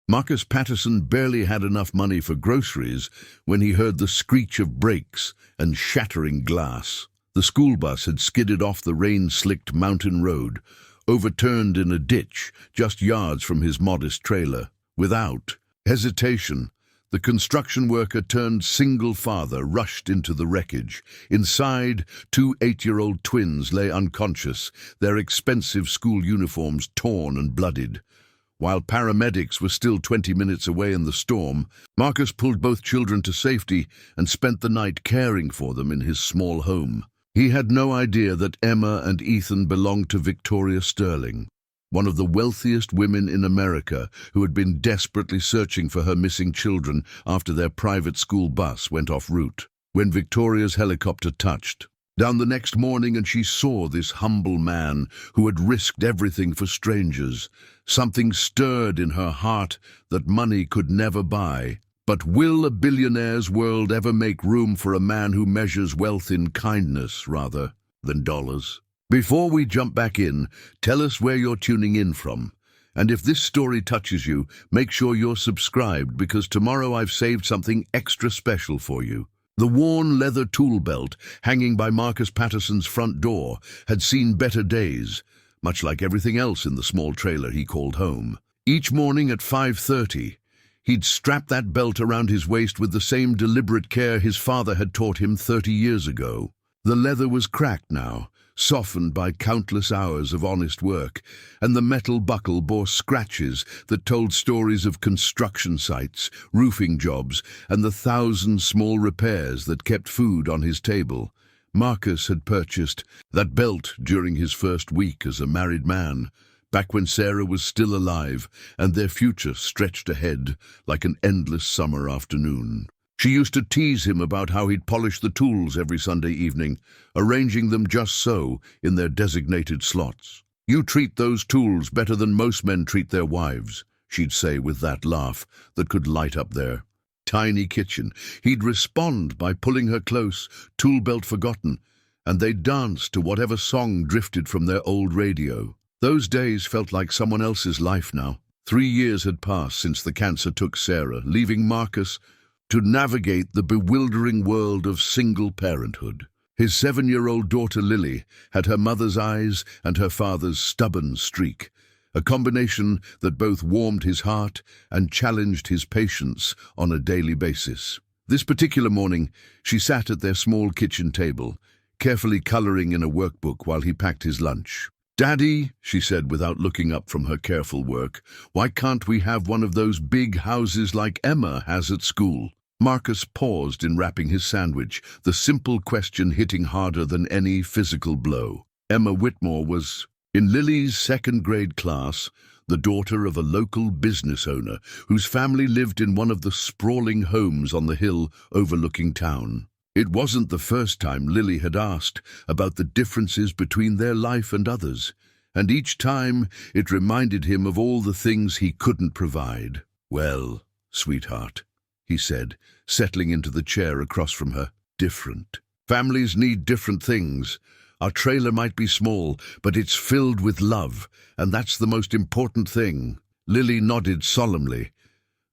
Marcus Patterson barely had enough money for groceries when he heard the screech of brakes and shattering glass. The school bus had skidded off the rain-slicked mountain road, overturned in a ditch just yards from his modest trailer. Without hesitation, the construction worker turned single father rushed into the wreckage. Inside, two 8-year-old twins lay unconscious, their expensive school uniforms torn and bloodied. While paramedics were still 20 minutes away in the storm, Marcus pulled both children to safety and spent the night caring for them in his small home. He had no idea that Emma and Ethan belonged to Victoria Sterling, one of the wealthiest women in America, who had been desperately searching for her missing children after their private school bus went off route. When Victoria's helicopter touched down the next morning and she saw this humble man who had risked everything for strangers, something stirred in her heart that money could never buy. But will a billionaire's world ever make room for a man who measures wealth in kindness rather than dollars? Before we jump back in, tell us where you're tuning in from. And if this story touches you, make sure you're subscribed, because tomorrow I've saved something extra special for you. The worn leather tool belt hanging by Marcus Patterson's front door had seen better days, much like everything else in the small trailer he called home. Each morning at 5:30, he'd strap that belt around his waist with the same deliberate care his father had taught him 30 years ago. The leather was cracked now, softened by countless hours of honest work, and the metal buckle bore scratches that told stories of construction sites, roofing jobs, and the 1,000 small repairs that kept food on his table. Marcus had purchased that belt during his first week as a married man, back when Sarah was still alive and their future stretched ahead like an endless summer afternoon. She used to tease him about how he'd polish the tools every Sunday evening, arranging them just so in their designated slots. "You treat those tools better than most men treat their wives," she'd say with that laugh that could light up their tiny kitchen. He'd respond by pulling her close, tool belt forgotten, and they'd dance to whatever song drifted from their old radio. Those days felt like someone else's life now. 3 years had passed since the cancer took Sarah, leaving Marcus to navigate the bewildering world of single parenthood. His 7-year-old daughter Lily had her mother's eyes and her father's stubborn streak, a combination that both warmed his heart and challenged his patience on a daily basis. This particular morning, she sat at their small kitchen table, carefully coloring in a workbook while he packed his lunch. "Daddy," she said without looking up from her careful work, "why can't we have one of those big houses like Emma has at school?" Marcus paused in wrapping his sandwich, the simple question hitting harder than any physical blow. Emma Whitmore was in Lily's second-grade class, the daughter of a local business owner whose family lived in one of the sprawling homes on the hill overlooking town. It wasn't the first time Lily had asked about the differences between their life and others, and each time it reminded him of all the things he couldn't provide. "Well, sweetheart," he said, settling into the chair across from her. "Different. Families need different things. Our trailer might be small, but it's filled with love, and that's the most important thing." Lily nodded solemnly,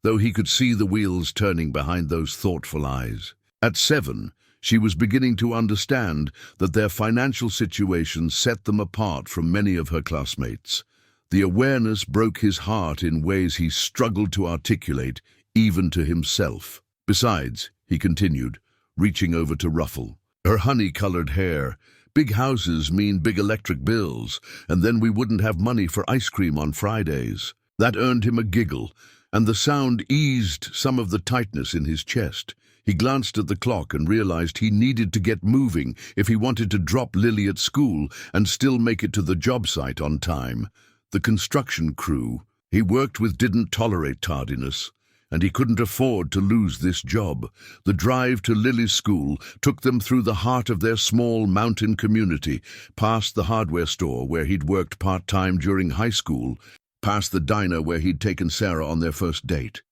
though he could see the wheels turning behind those thoughtful eyes. At 7, she was beginning to understand that their financial situation set them apart from many of her classmates. The awareness broke his heart in ways he struggled to articulate, even to himself. "Besides," he continued, reaching over to ruffle her honey-colored hair, "big houses mean big electric bills, and then we wouldn't have money for ice cream on Fridays." That earned him a giggle, and the sound eased some of the tightness in his chest. He glanced at the clock and realized he needed to get moving if he wanted to drop Lily at school and still make it to the job site on time. The construction crew he worked with didn't tolerate tardiness, and he couldn't afford to lose this job. The drive to Lily's school took them through the heart of their small mountain community, past the hardware store where he'd worked part-time during high school, past the diner where he'd taken Sarah on their first date.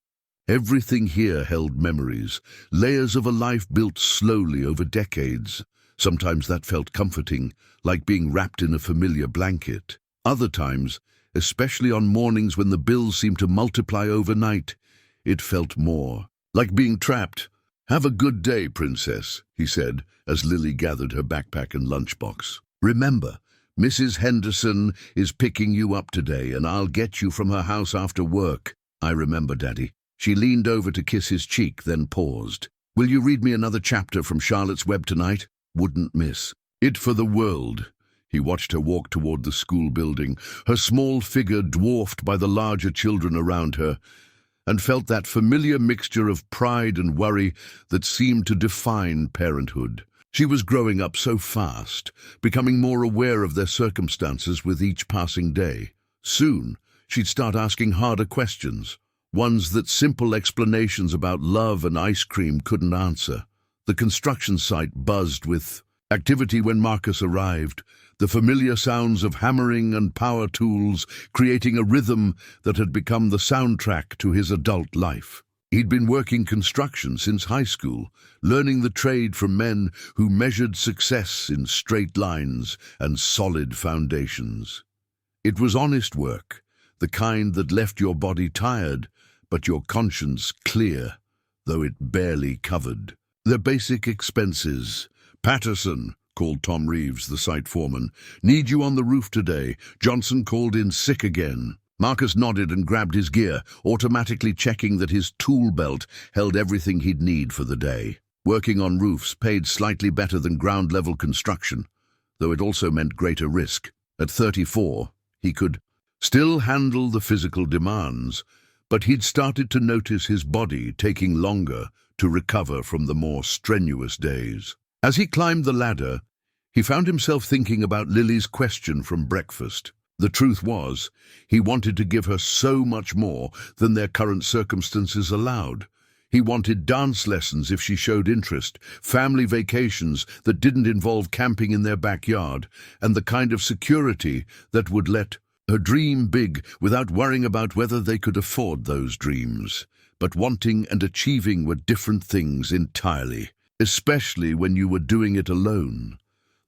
Everything here held memories, layers of a life built slowly over decades. Sometimes that felt comforting, like being wrapped in a familiar blanket. Other times, especially on mornings when the bills seemed to multiply overnight. It felt more like being trapped. "Have a good day, Princess," he said, as Lily gathered her backpack and lunchbox. "Remember, Mrs. Henderson is picking you up today, and I'll get you from her house after work." "I remember, Daddy." She leaned over to kiss his cheek, then paused. "Will you read me another chapter from Charlotte's Web tonight?" "Wouldn't miss it for the world." He watched her walk toward the school building, her small figure dwarfed by the larger children around her, and felt that familiar mixture of pride and worry that seemed to define parenthood. She was growing up so fast, becoming more aware of their circumstances with each passing day. Soon, she'd start asking harder questions, ones that simple explanations about love and ice cream couldn't answer. The construction site buzzed with activity when Marcus arrived, the familiar sounds of hammering and power tools creating a rhythm that had become the soundtrack to his adult life. He'd been working construction since high school, learning the trade from men who measured success in straight lines and solid foundations. It was honest work, the kind that left your body tired, but your conscience clear, though it barely covered their basic expenses. "Patterson," called Tom Reeves, the site foreman. "Need you on the roof today. Johnson called in sick again." Marcus nodded and grabbed his gear, automatically checking that his tool belt held everything he'd need for the day. Working on roofs paid slightly better than ground-level construction, though it also meant greater risk. At 34, he could still handle the physical demands, but he'd started to notice his body taking longer to recover from the more strenuous days. As he climbed the ladder, he found himself thinking about Lily's question from breakfast. The truth was, he wanted to give her so much more than their current circumstances allowed. He wanted dance lessons if she showed interest, family vacations that didn't involve camping in their backyard, and the kind of security that would let her dream big without worrying about whether they could afford those dreams. But wanting and achieving were different things entirely, especially when you were doing it alone.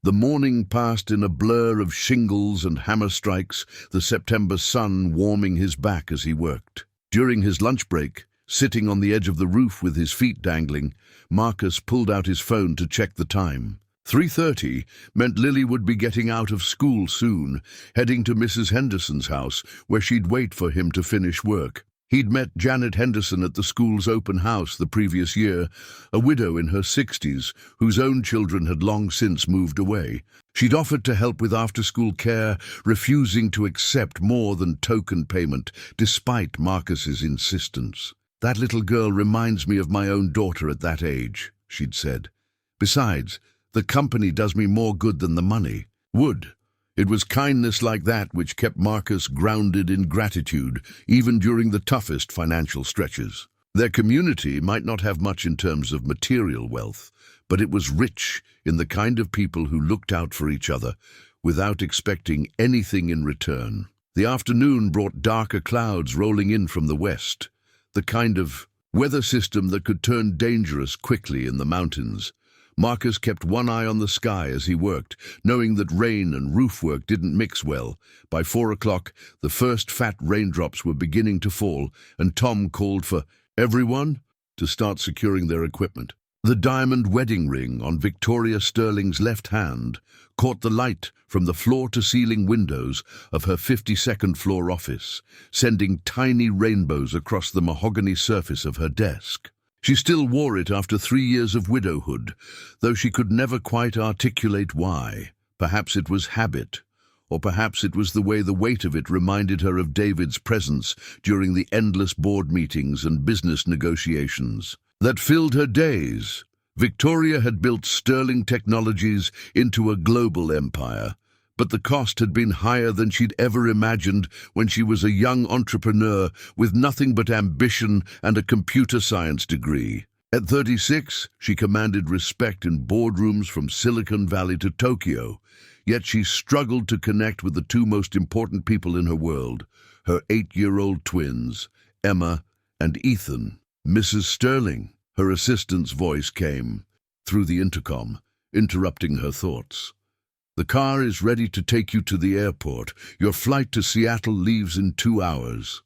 The morning passed in a blur of shingles and hammer strikes, the September sun warming his back as he worked. During his lunch break, sitting on the edge of the roof with his feet dangling, Marcus pulled out his phone to check the time. 3:30 meant Lily would be getting out of school soon, heading to Mrs. Henderson's house, where she'd wait for him to finish work. He'd met Janet Henderson at the school's open house the previous year, a widow in her 60s whose own children had long since moved away. She'd offered to help with after-school care, refusing to accept more than token payment, despite Marcus's insistence. "That little girl reminds me of my own daughter at that age," she'd said. "Besides, the company does me more good than the money would." It was kindness like that which kept Marcus grounded in gratitude, even during the toughest financial stretches. Their community might not have much in terms of material wealth, but it was rich in the kind of people who looked out for each other without expecting anything in return. The afternoon brought darker clouds rolling in from the west, the kind of weather system that could turn dangerous quickly in the mountains. Marcus kept one eye on the sky as he worked, knowing that rain and roof work didn't mix well. By 4 o'clock, the first fat raindrops were beginning to fall, and Tom called for everyone to start securing their equipment. The diamond wedding ring on Victoria Sterling's left hand caught the light from the floor-to-ceiling windows of her 52nd floor office, sending tiny rainbows across the mahogany surface of her desk. She still wore it after 3 years of widowhood, though she could never quite articulate why. Perhaps it was habit, or perhaps it was the way the weight of it reminded her of David's presence during the endless board meetings and business negotiations that filled her days. Victoria had built Sterling Technologies into a global empire, but the cost had been higher than she'd ever imagined when she was a young entrepreneur with nothing but ambition and a computer science degree. At 36, she commanded respect in boardrooms from Silicon Valley to Tokyo, yet she struggled to connect with the two most important people in her world, her 8-year-old twins, Emma and Ethan. "Mrs. Sterling," her assistant's voice came through the intercom, interrupting her thoughts. The car is ready to take you to the airport. Your flight to Seattle leaves in 2 hours.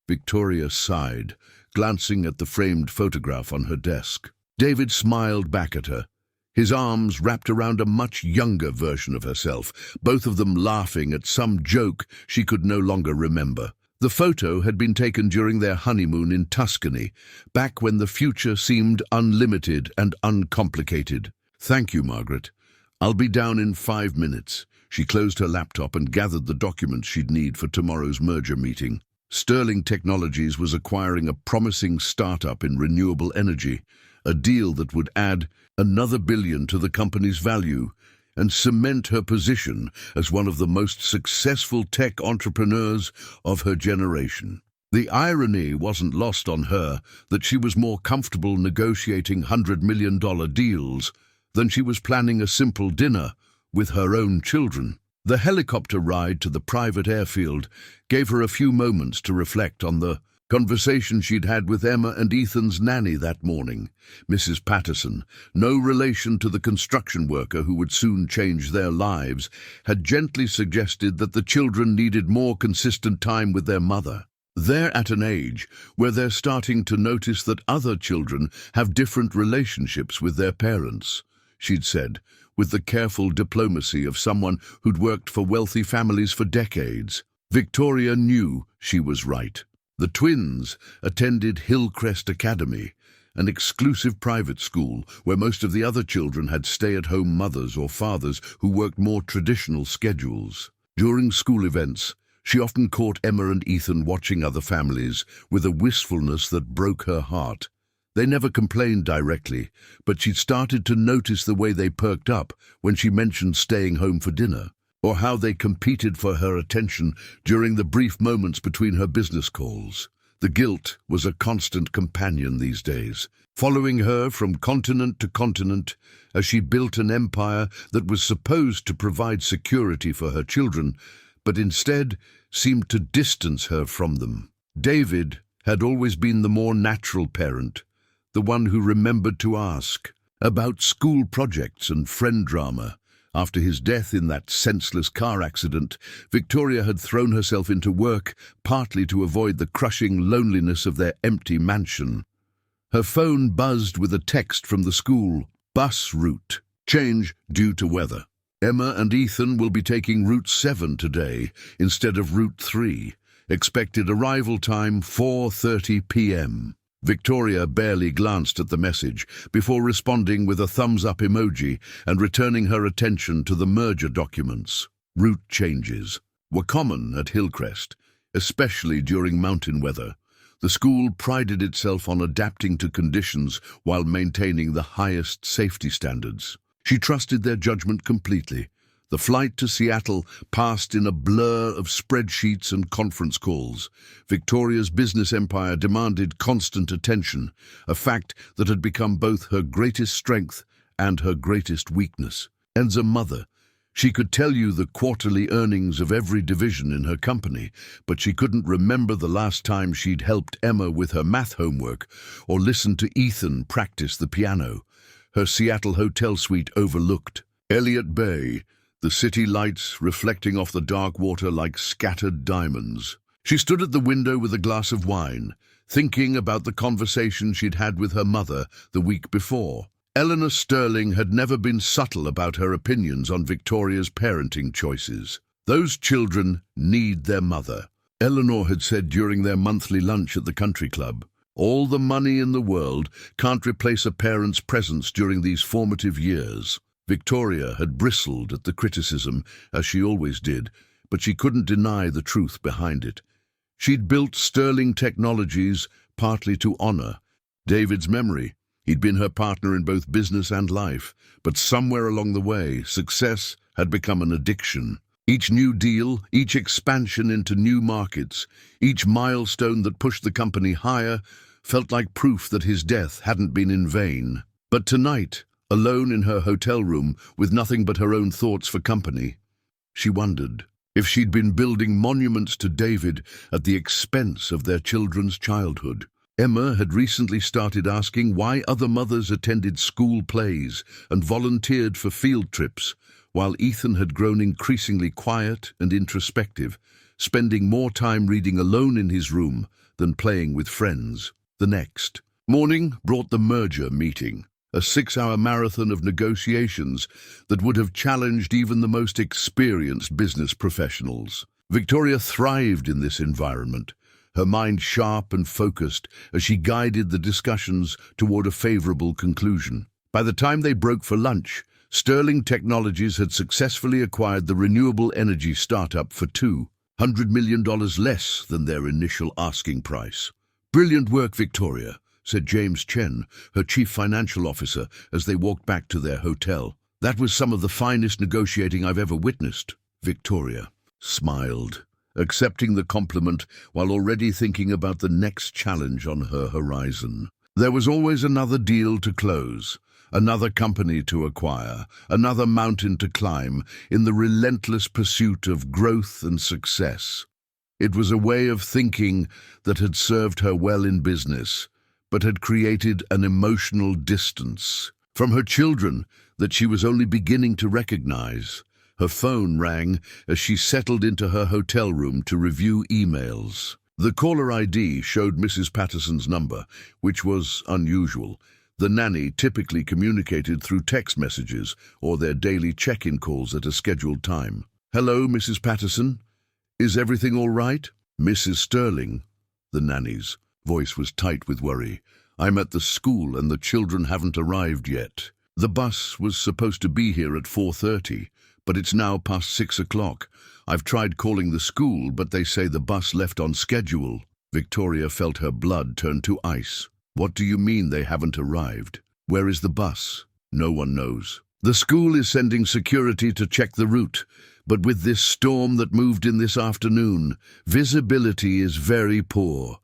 Victoria sighed, glancing at the framed photograph on her desk. David smiled back at her, his arms wrapped around a much younger version of herself, both of them laughing at some joke she could no longer remember. The photo had been taken during their honeymoon in Tuscany, back when the future seemed unlimited and uncomplicated. "Thank you, Margaret. I'll be down in 5 minutes." She closed her laptop and gathered the documents she'd need for tomorrow's merger meeting. Sterling Technologies was acquiring a promising startup in renewable energy, a deal that would add another billion to the company's value and cement her position as one of the most successful tech entrepreneurs of her generation. The irony wasn't lost on her that she was more comfortable negotiating $100 million deals than she was planning a simple dinner with her own children. The helicopter ride to the private airfield gave her a few moments to reflect on the conversation she'd had with Emma and Ethan's nanny that morning. Mrs. Patterson, no relation to the construction worker who would soon change their lives, had gently suggested that the children needed more consistent time with their mother. They're at an age where they're starting to notice that other children have different relationships with their parents, she'd said, with the careful diplomacy of someone who'd worked for wealthy families for decades. Victoria knew she was right. The twins attended Hillcrest Academy, an exclusive private school where most of the other children had stay-at-home mothers or fathers who worked more traditional schedules. During school events, she often caught Emma and Ethan watching other families with a wistfulness that broke her heart. They never complained directly, but she'd started to notice the way they perked up when she mentioned staying home for dinner, or how they competed for her attention during the brief moments between her business calls. The guilt was a constant companion these days, following her from continent to continent as she built an empire that was supposed to provide security for her children, but instead seemed to distance her from them. David had always been the more natural parent, the one who remembered to ask about school projects and friend drama. After his death in that senseless car accident, Victoria had thrown herself into work, partly to avoid the crushing loneliness of their empty mansion. Her phone buzzed with a text from the school. "Bus route. Change due to weather. Emma and Ethan will be taking Route 7 today instead of Route 3. Expected arrival time 4:30 p.m. Victoria barely glanced at the message before responding with a thumbs-up emoji and returning her attention to the merger documents. Route changes were common at Hillcrest, especially during mountain weather. The school prided itself on adapting to conditions while maintaining the highest safety standards. She trusted their judgment completely. The flight to Seattle passed in a blur of spreadsheets and conference calls. Victoria's business empire demanded constant attention, a fact that had become both her greatest strength and her greatest weakness. As a mother, she could tell you the quarterly earnings of every division in her company, but she couldn't remember the last time she'd helped Emma with her math homework or listened to Ethan practice the piano. Her Seattle hotel suite overlooked Elliott Bay, the city lights reflecting off the dark water like scattered diamonds. She stood at the window with a glass of wine, thinking about the conversation she'd had with her mother the week before. Eleanor Sterling had never been subtle about her opinions on Victoria's parenting choices. "Those children need their mother," Eleanor had said during their monthly lunch at the country club. "All the money in the world can't replace a parent's presence during these formative years." Victoria had bristled at the criticism, as she always did, but she couldn't deny the truth behind it. She'd built Sterling Technologies partly to honor David's memory. He'd been her partner in both business and life, but somewhere along the way, success had become an addiction. Each new deal, each expansion into new markets, each milestone that pushed the company higher felt like proof that his death hadn't been in vain. But tonight, alone in her hotel room with nothing but her own thoughts for company, she wondered if she'd been building monuments to David at the expense of their children's childhood. Emma had recently started asking why other mothers attended school plays and volunteered for field trips, while Ethan had grown increasingly quiet and introspective, spending more time reading alone in his room than playing with friends. The next morning brought the merger meeting, a 6-hour marathon of negotiations that would have challenged even the most experienced business professionals. Victoria thrived in this environment, her mind sharp and focused as she guided the discussions toward a favorable conclusion. By the time they broke for lunch, Sterling Technologies had successfully acquired the renewable energy startup for $200 million less than their initial asking price. "Brilliant work, Victoria," said James Chen, her chief financial officer, as they walked back to their hotel. "That was some of the finest negotiating I've ever witnessed." Victoria smiled, accepting the compliment while already thinking about the next challenge on her horizon. There was always another deal to close, another company to acquire, another mountain to climb in the relentless pursuit of growth and success. It was a way of thinking that had served her well in business, but had created an emotional distance from her children that she was only beginning to recognize. Her phone rang as she settled into her hotel room to review emails. The caller ID showed Mrs. Patterson's number, which was unusual. The nanny typically communicated through text messages or their daily check-in calls at a scheduled time. "Hello, Mrs. Patterson. Is everything all right?" "Mrs. Sterling," the nanny's voice was tight with worry. "I'm at the school and the children haven't arrived yet. The bus was supposed to be here at 4:30, but it's now past 6 o'clock. I've tried calling the school, but they say the bus left on schedule." Victoria felt her blood turn to ice. "What do you mean they haven't arrived? Where is the bus?" "No one knows. The school is sending security to check the route, but with this storm that moved in this afternoon, visibility is very poor.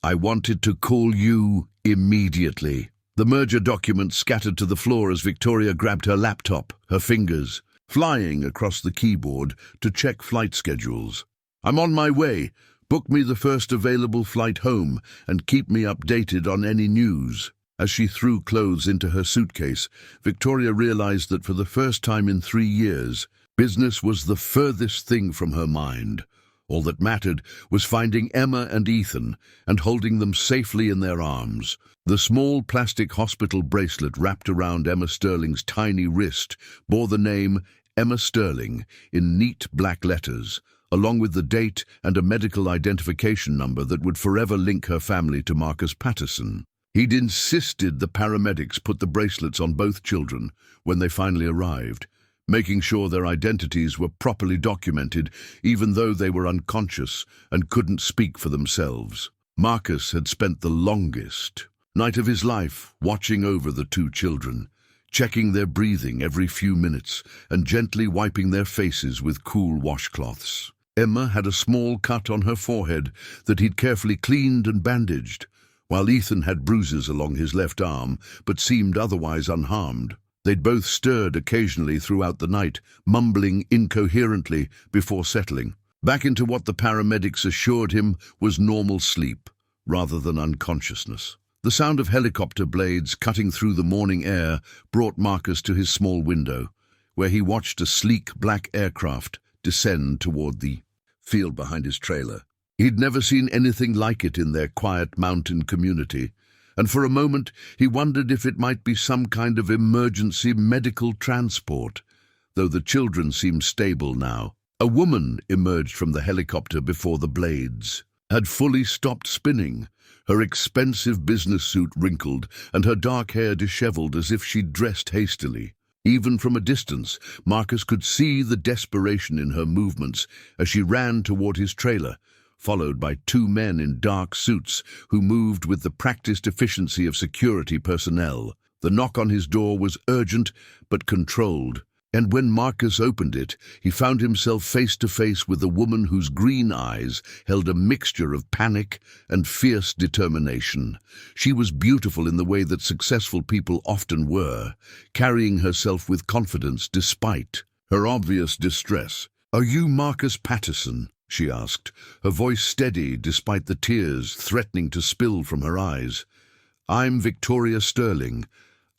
I wanted to call you immediately." The merger documents scattered to the floor as Victoria grabbed her laptop, her fingers flying across the keyboard to check flight schedules. "I'm on my way. Book me the first available flight home and keep me updated on any news." As she threw clothes into her suitcase, Victoria realized that for the first time in 3 years, business was the furthest thing from her mind. All that mattered was finding Emma and Ethan and holding them safely in their arms. The small plastic hospital bracelet wrapped around Emma Sterling's tiny wrist bore the name Emma Sterling in neat black letters, along with the date and a medical identification number that would forever link her family to Marcus Patterson. He'd insisted the paramedics put the bracelets on both children when they finally arrived, making sure their identities were properly documented even though they were unconscious and couldn't speak for themselves. Marcus had spent the longest night of his life watching over the 2 children, checking their breathing every few minutes and gently wiping their faces with cool washcloths. Emma had a small cut on her forehead that he'd carefully cleaned and bandaged, while Ethan had bruises along his left arm but seemed otherwise unharmed. They'd both stirred occasionally throughout the night, mumbling incoherently before settling back into what the paramedics assured him was normal sleep rather than unconsciousness. The sound of helicopter blades cutting through the morning air brought Marcus to his small window, where he watched a sleek black aircraft descend toward the field behind his trailer. He'd never seen anything like it in their quiet mountain community, and for a moment he wondered if it might be some kind of emergency medical transport, though the children seemed stable now. A woman emerged from the helicopter before the blades, had fully stopped spinning, her expensive business suit wrinkled and her dark hair disheveled as if she'd dressed hastily. Even from a distance, Marcus could see the desperation in her movements as she ran toward his trailer, followed by 2 men in dark suits who moved with the practiced efficiency of security personnel. The knock on his door was urgent but controlled, and when Marcus opened it, he found himself face to face with a woman whose green eyes held a mixture of panic and fierce determination. She was beautiful in the way that successful people often were, carrying herself with confidence despite her obvious distress. "Are you Marcus Patterson?" she asked, her voice steady despite the tears threatening to spill from her eyes. "I'm Victoria Sterling.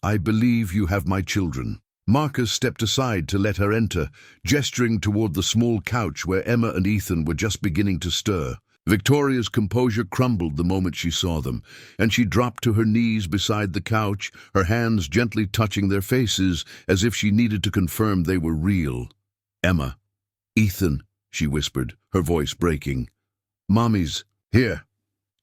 I believe you have my children." Marcus stepped aside to let her enter, gesturing toward the small couch where Emma and Ethan were just beginning to stir. Victoria's composure crumbled the moment she saw them, and she dropped to her knees beside the couch, her hands gently touching their faces as if she needed to confirm they were real. "Emma, Ethan," she whispered, her voice breaking. "Mommy's here.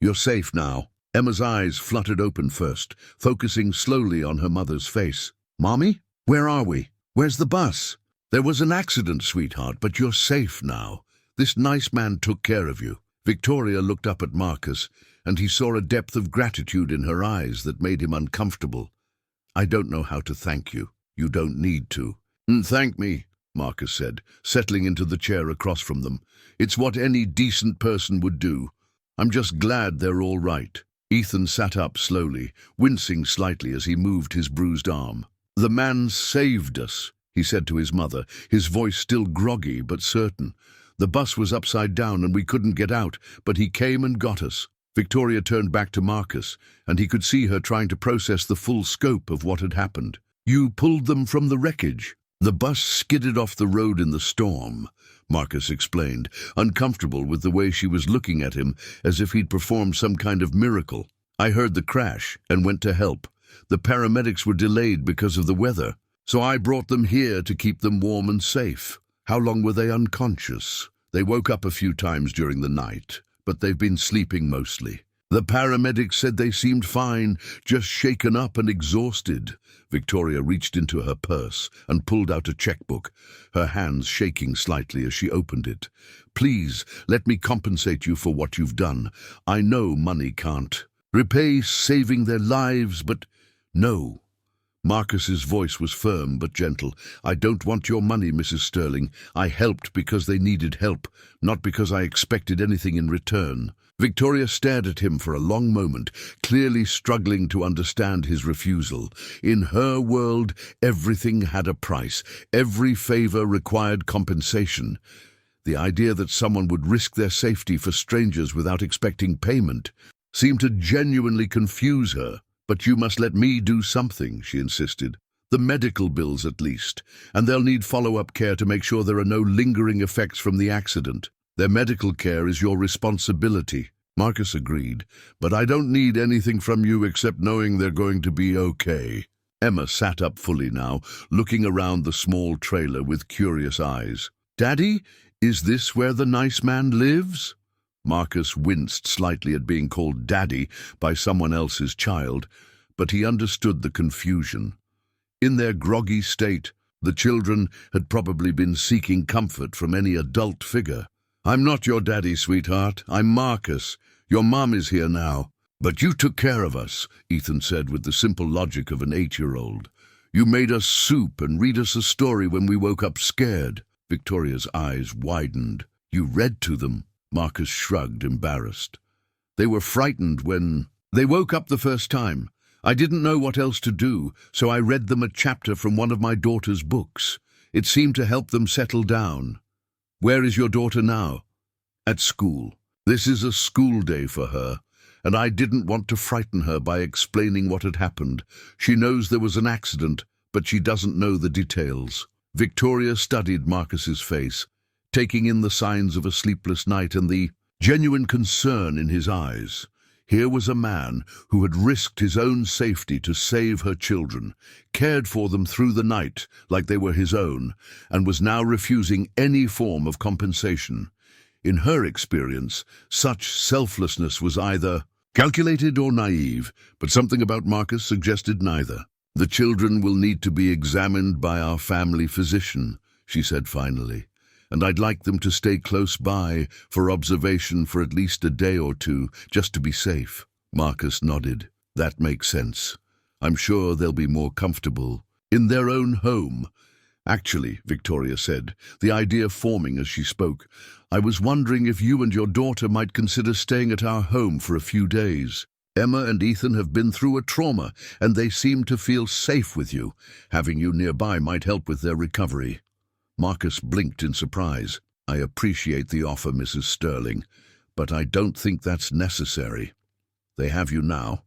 You're safe now." Emma's eyes fluttered open first, focusing slowly on her mother's face. "Mommy? Where are we? Where's the bus?" "There was an accident, sweetheart, but you're safe now. This nice man took care of you." Victoria looked up at Marcus, and he saw a depth of gratitude in her eyes that made him uncomfortable. "I don't know how to thank you. You don't need to." "Thank me," Marcus said, settling into the chair across from them. "It's what any decent person would do. I'm just glad they're all right." Ethan sat up slowly, wincing slightly as he moved his bruised arm. "The man saved us," he said to his mother, his voice still groggy but certain. "The bus was upside down and we couldn't get out, but he came and got us." Victoria turned back to Marcus, and he could see her trying to process the full scope of what had happened. "You pulled them from the wreckage?" "The bus skidded off the road in the storm," Marcus explained, uncomfortable with the way she was looking at him as if he'd performed some kind of miracle. "I heard the crash and went to help. The paramedics were delayed because of the weather, so I brought them here to keep them warm and safe." "How long were they unconscious?" "They woke up a few times during the night, but they've been sleeping mostly. The paramedics said they seemed fine, just shaken up and exhausted." Victoria reached into her purse and pulled out a checkbook, her hands shaking slightly as she opened it. "Please, let me compensate you for what you've done. I know money can't repay saving their lives, but—" "No." Marcus's voice was firm but gentle. "I don't want your money, Mrs. Sterling. I helped because they needed help, not because I expected anything in return." Victoria stared at him for a long moment, clearly struggling to understand his refusal. In her world, everything had a price. Every favor required compensation. The idea that someone would risk their safety for strangers without expecting payment seemed to genuinely confuse her. "But you must let me do something," she insisted. "The medical bills at least, and they'll need follow-up care to make sure there are no lingering effects from the accident. Their medical care is your responsibility." Marcus agreed, "But I don't need anything from you except knowing they're going to be okay." Emma sat up fully now, looking around the small trailer with curious eyes. "Daddy, is this where the nice man lives?" Marcus winced slightly at being called Daddy by someone else's child, but he understood the confusion. In their groggy state, the children had probably been seeking comfort from any adult figure. "I'm not your daddy, sweetheart. I'm Marcus. Your mom is here now." "But you took care of us," Ethan said with the simple logic of an 8-year-old. "You made us soup and read us a story when we woke up scared." Victoria's eyes widened. "You read to them?" Marcus shrugged, embarrassed. "They were frightened when they woke up the first time. I didn't know what else to do, so I read them a chapter from one of my daughter's books. It seemed to help them settle down." "Where is your daughter now?" "At school. This is a school day for her, and I didn't want to frighten her by explaining what had happened. She knows there was an accident, but she doesn't know the details." Victoria studied Marcus's face, taking in the signs of a sleepless night and the genuine concern in his eyes. Here was a man who had risked his own safety to save her children, cared for them through the night like they were his own, and was now refusing any form of compensation. In her experience, such selflessness was either calculated or naive, but something about Marcus suggested neither. "The children will need to be examined by our family physician," she said finally, "and I'd like them to stay close by for observation for at least a day or two, just to be safe." Marcus nodded. "That makes sense. I'm sure they'll be more comfortable in their own home." "Actually," Victoria said, the idea forming as she spoke, "I was wondering if you and your daughter might consider staying at our home for a few days. Emma and Ethan have been through a trauma, and they seem to feel safe with you. Having you nearby might help with their recovery." Marcus blinked in surprise. "I appreciate the offer, Mrs. Sterling, but I don't think that's necessary. They have you now,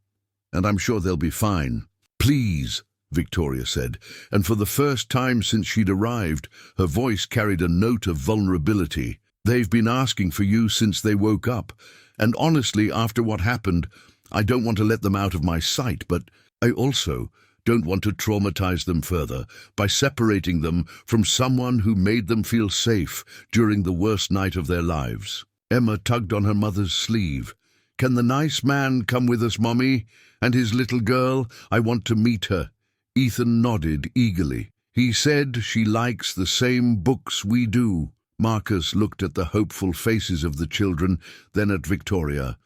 and I'm sure they'll be fine." "Please," Victoria said, and for the first time since she'd arrived, her voice carried a note of vulnerability. "They've been asking for you since they woke up, and honestly, after what happened, I don't want to let them out of my sight, but I also don't want to traumatize them further by separating them from someone who made them feel safe during the worst night of their lives." Emma tugged on her mother's sleeve. "Can the nice man come with us, Mommy? And his little girl? I want to meet her." Ethan nodded eagerly. "He said she likes the same books we do." Marcus looked at the hopeful faces of the children, then at Victoria,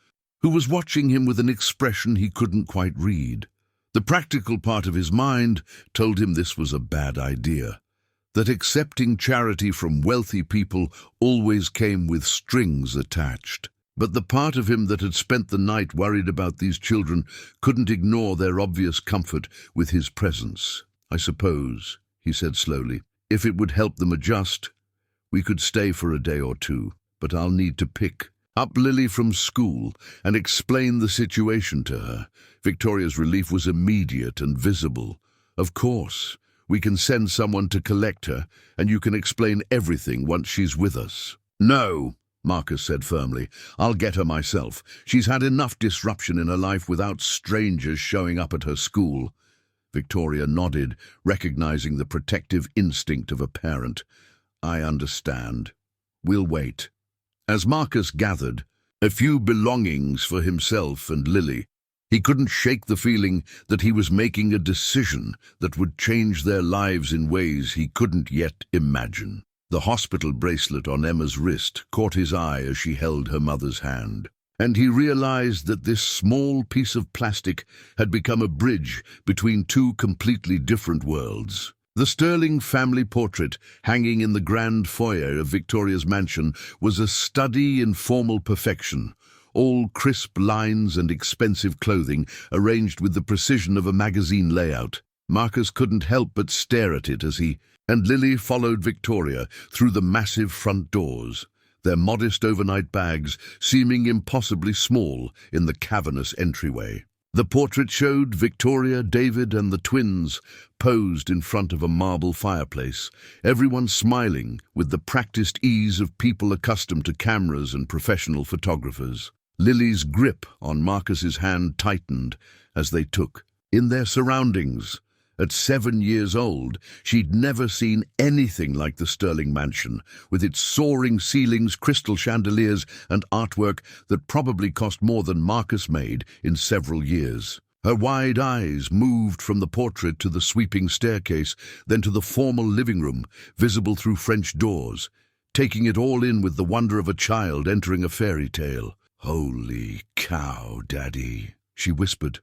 who was watching him with an expression he couldn't quite read. The practical part of his mind told him this was a bad idea, that accepting charity from wealthy people always came with strings attached. But the part of him that had spent the night worried about these children couldn't ignore their obvious comfort with his presence. "I suppose," he said slowly, "if it would help them adjust, we could stay for a day or two, but I'll need to pick up Lily from school and explain the situation to her." Victoria's relief was immediate and visible. "Of course, we can send someone to collect her, and you can explain everything once she's with us." "No," Marcus said firmly. "I'll get her myself. She's had enough disruption in her life without strangers showing up at her school." Victoria nodded, recognizing the protective instinct of a parent. "I understand. We'll wait." As Marcus gathered a few belongings for himself and Lily, he couldn't shake the feeling that he was making a decision that would change their lives in ways he couldn't yet imagine. The hospital bracelet on Emma's wrist caught his eye as she held her mother's hand, and he realized that this small piece of plastic had become a bridge between two completely different worlds. The sterling family portrait hanging in the grand foyer of Victoria's mansion was a study in formal perfection, all crisp lines and expensive clothing arranged with the precision of a magazine layout. Marcus couldn't help but stare at it as he and Lily followed Victoria through the massive front doors, their modest overnight bags seeming impossibly small in the cavernous entryway. The portrait showed Victoria, David, and the twins posed in front of a marble fireplace, everyone smiling with the practiced ease of people accustomed to cameras and professional photographers. Lily's grip on Marcus's hand tightened as they took in their surroundings. At 7 years old, she'd never seen anything like the Sterling mansion, with its soaring ceilings, crystal chandeliers, and artwork that probably cost more than Marcus made in several years. Her wide eyes moved from the portrait to the sweeping staircase, then to the formal living room, visible through French doors, taking it all in with the wonder of a child entering a fairy tale. "Holy cow, Daddy," she whispered,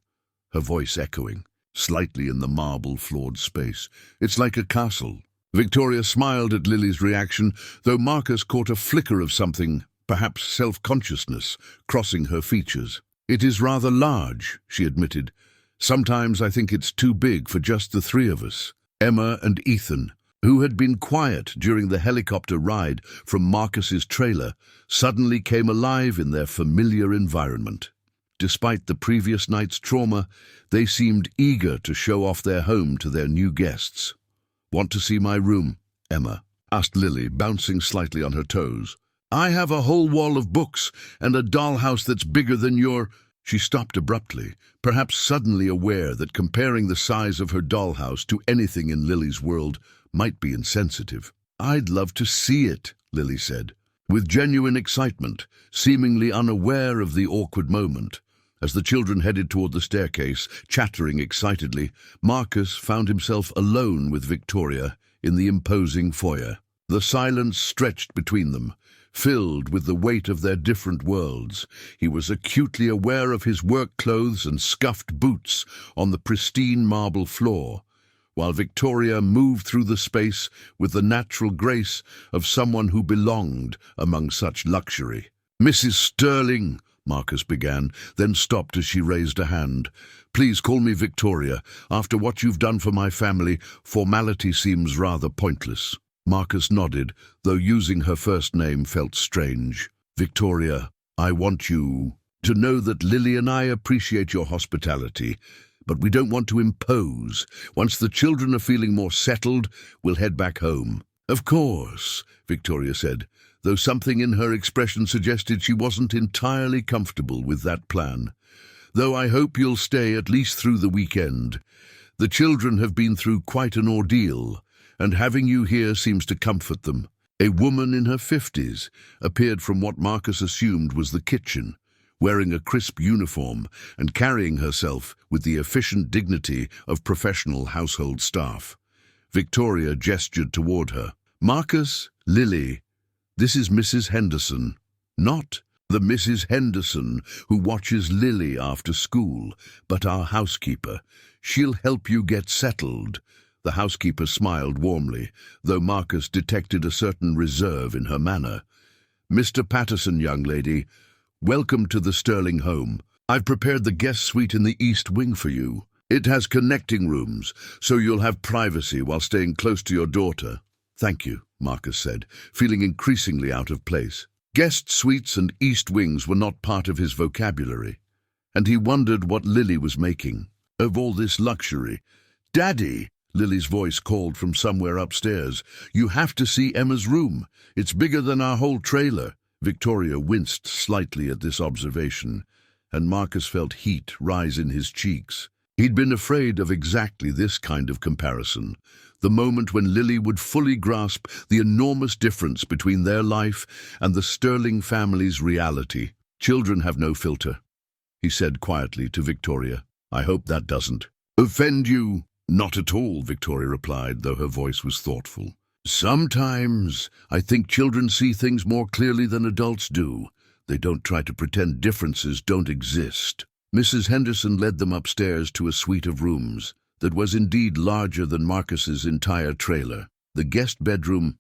her voice echoing slightly in the marble-floored space. "It's like a castle." Victoria smiled at Lily's reaction, though Marcus caught a flicker of something, perhaps self-consciousness, crossing her features. "It is rather large," she admitted. "Sometimes I think it's too big for just the three of us." Emma and Ethan, who had been quiet during the helicopter ride from Marcus's trailer, suddenly came alive in their familiar environment. Despite the previous night's trauma, they seemed eager to show off their home to their new guests. "Want to see my room?" Emma asked Lily, bouncing slightly on her toes. "I have a whole wall of books and a dollhouse that's bigger than your—" She stopped abruptly, perhaps suddenly aware that comparing the size of her dollhouse to anything in Lily's world might be insensitive. "I'd love to see it," Lily said, with genuine excitement, seemingly unaware of the awkward moment. As the children headed toward the staircase, chattering excitedly, Marcus found himself alone with Victoria in the imposing foyer. The silence stretched between them, filled with the weight of their different worlds. He was acutely aware of his work clothes and scuffed boots on the pristine marble floor, while Victoria moved through the space with the natural grace of someone who belonged among such luxury. "Mrs. Sterling," Marcus began, then stopped as she raised a hand. "Please call me Victoria. After what you've done for my family, formality seems rather pointless." Marcus nodded, though using her first name felt strange. "Victoria, I want you to know that Lily and I appreciate your hospitality, but we don't want to impose. Once the children are feeling more settled, we'll head back home." "Of course," Victoria said, though something in her expression suggested she wasn't entirely comfortable with that plan. "Though I hope you'll stay at least through the weekend. The children have been through quite an ordeal, and having you here seems to comfort them." A woman in her 50s appeared from what Marcus assumed was the kitchen, wearing a crisp uniform and carrying herself with the efficient dignity of professional household staff. Victoria gestured toward her. "Marcus, Lily, this is Mrs. Henderson." "Not the Mrs. Henderson who watches Lily after school, but our housekeeper. She'll help you get settled." The housekeeper smiled warmly, though Marcus detected a certain reserve in her manner. "Mr. Patterson, young lady, welcome to the Sterling home. I've prepared the guest suite in the East Wing for you. It has connecting rooms, so you'll have privacy while staying close to your daughter." "Thank you," Marcus said, feeling increasingly out of place. Guest suites and East Wings were not part of his vocabulary, and he wondered what Lily was making of all this luxury. "Daddy," Lily's voice called from somewhere upstairs, "you have to see Emma's room. It's bigger than our whole trailer." Victoria winced slightly at this observation, and Marcus felt heat rise in his cheeks. He'd been afraid of exactly this kind of comparison, the moment when Lily would fully grasp the enormous difference between their life and the Sterling family's reality. "Children have no filter," he said quietly to Victoria. "I hope that doesn't offend you." "Not at all," Victoria replied, though her voice was thoughtful. "Sometimes I think children see things more clearly than adults do. They don't try to pretend differences don't exist." Mrs. Henderson led them upstairs to a suite of rooms that was indeed larger than Marcus's entire trailer. The guest bedroom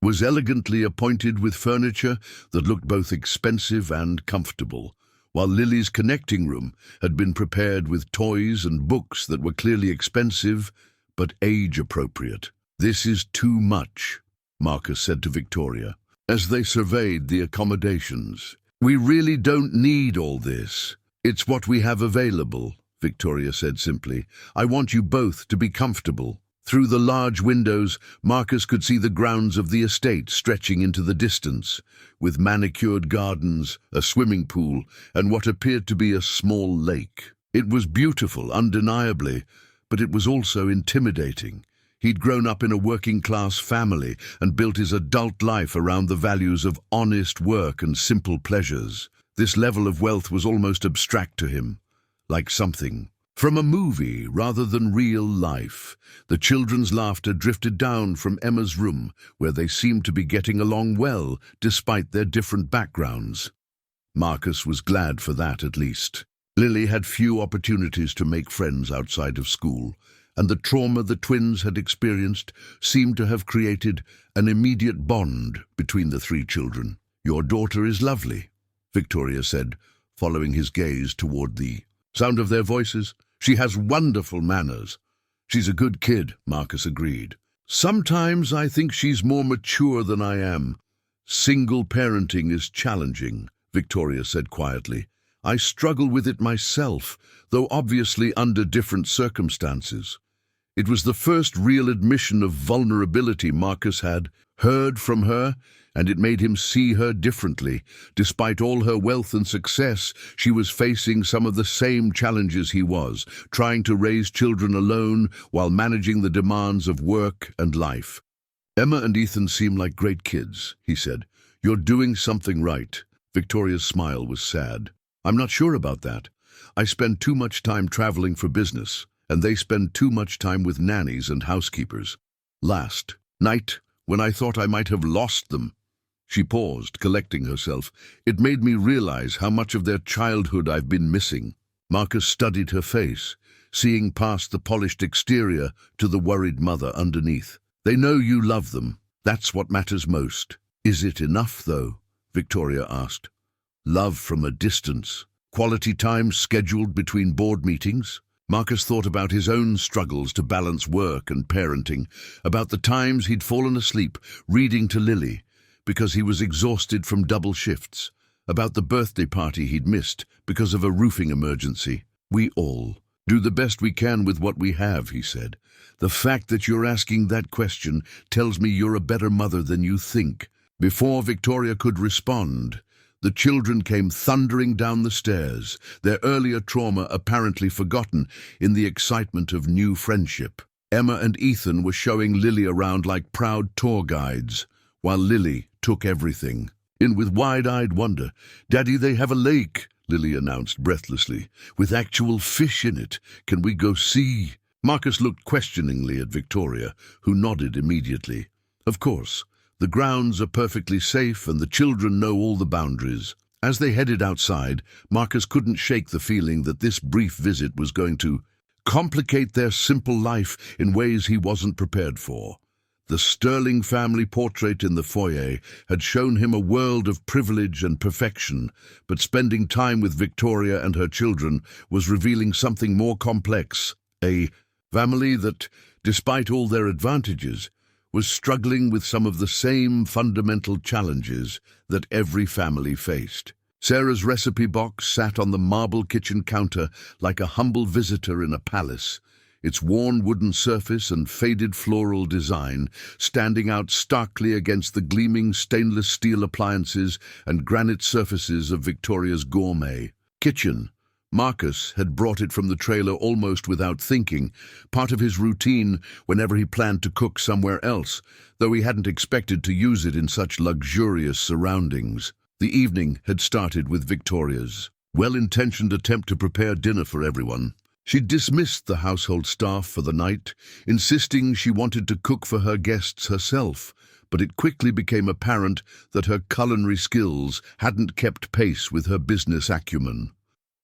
was elegantly appointed with furniture that looked both expensive and comfortable, while Lily's connecting room had been prepared with toys and books that were clearly expensive but age-appropriate. "This is too much," Marcus said to Victoria, as they surveyed the accommodations. "We really don't need all this. It's what we have available," Victoria said simply. "I want you both to be comfortable." Through the large windows, Marcus could see the grounds of the estate stretching into the distance, with manicured gardens, a swimming pool, and what appeared to be a small lake. It was beautiful, undeniably, but it was also intimidating. He'd grown up in a working-class family and built his adult life around the values of honest work and simple pleasures. This level of wealth was almost abstract to him, like something from a movie rather than real life. The children's laughter drifted down from Emma's room, where they seemed to be getting along well, despite their different backgrounds. Marcus was glad for that, at least. Lily had few opportunities to make friends outside of school, and the trauma the twins had experienced seemed to have created an immediate bond between the three children. "Your daughter is lovely," Victoria said, following his gaze toward the sound of their voices. "She has wonderful manners." "She's a good kid," Marcus agreed. "Sometimes I think she's more mature than I am. Single parenting is challenging," Victoria said quietly. "I struggle with it myself, though obviously under different circumstances." It was the first real admission of vulnerability Marcus had heard from her, and it made him see her differently. Despite all her wealth and success, she was facing some of the same challenges he was, trying to raise children alone while managing the demands of work and life. "Emma and Ethan seem like great kids," he said. "You're doing something right." Victoria's smile was sad. "I'm not sure about that. I spend too much time traveling for business, and they spend too much time with nannies and housekeepers. Last night, when I thought I might have lost them," she paused, collecting herself, "it made me realize how much of their childhood I've been missing." Marcus studied her face, seeing past the polished exterior to the worried mother underneath. "They know you love them. That's what matters most." "Is it enough, though?" Victoria asked. "Love from a distance? Quality time scheduled between board meetings?" Marcus thought about his own struggles to balance work and parenting, about the times he'd fallen asleep reading to Lily because he was exhausted from double shifts, about the birthday party he'd missed because of a roofing emergency. "We all Do the best we can with what we have, he said. The fact that you're asking that question tells me you're a better mother than you think. Before Victoria could respond, the children came thundering down the stairs, their earlier trauma apparently forgotten in the excitement of new friendship. Emma and Ethan were showing Lily around like proud tour guides, while Lily took everything in with wide-eyed wonder. "Daddy, they have a lake," Lily announced breathlessly, "with actual fish in it. Can we go see?" Marcus looked questioningly at Victoria, who nodded immediately. "Of course. The grounds are perfectly safe and the children know all the boundaries." As they headed outside, Marcus couldn't shake the feeling that this brief visit was going to complicate their simple life in ways he wasn't prepared for. The sterling family portrait in the foyer had shown him a world of privilege and perfection, but spending time with Victoria and her children was revealing something more complex, a family that, despite all their advantages, was struggling with some of the same fundamental challenges that every family faced. Sarah's recipe box sat on the marble kitchen counter like a humble visitor in a palace, its worn wooden surface and faded floral design standing out starkly against the gleaming stainless steel appliances and granite surfaces of Victoria's gourmet kitchen. Marcus had brought it from the trailer almost without thinking, part of his routine whenever he planned to cook somewhere else, though he hadn't expected to use it in such luxurious surroundings. The evening had started with Victoria's well-intentioned attempt to prepare dinner for everyone. She dismissed the household staff for the night, insisting she wanted to cook for her guests herself, but it quickly became apparent that her culinary skills hadn't kept pace with her business acumen.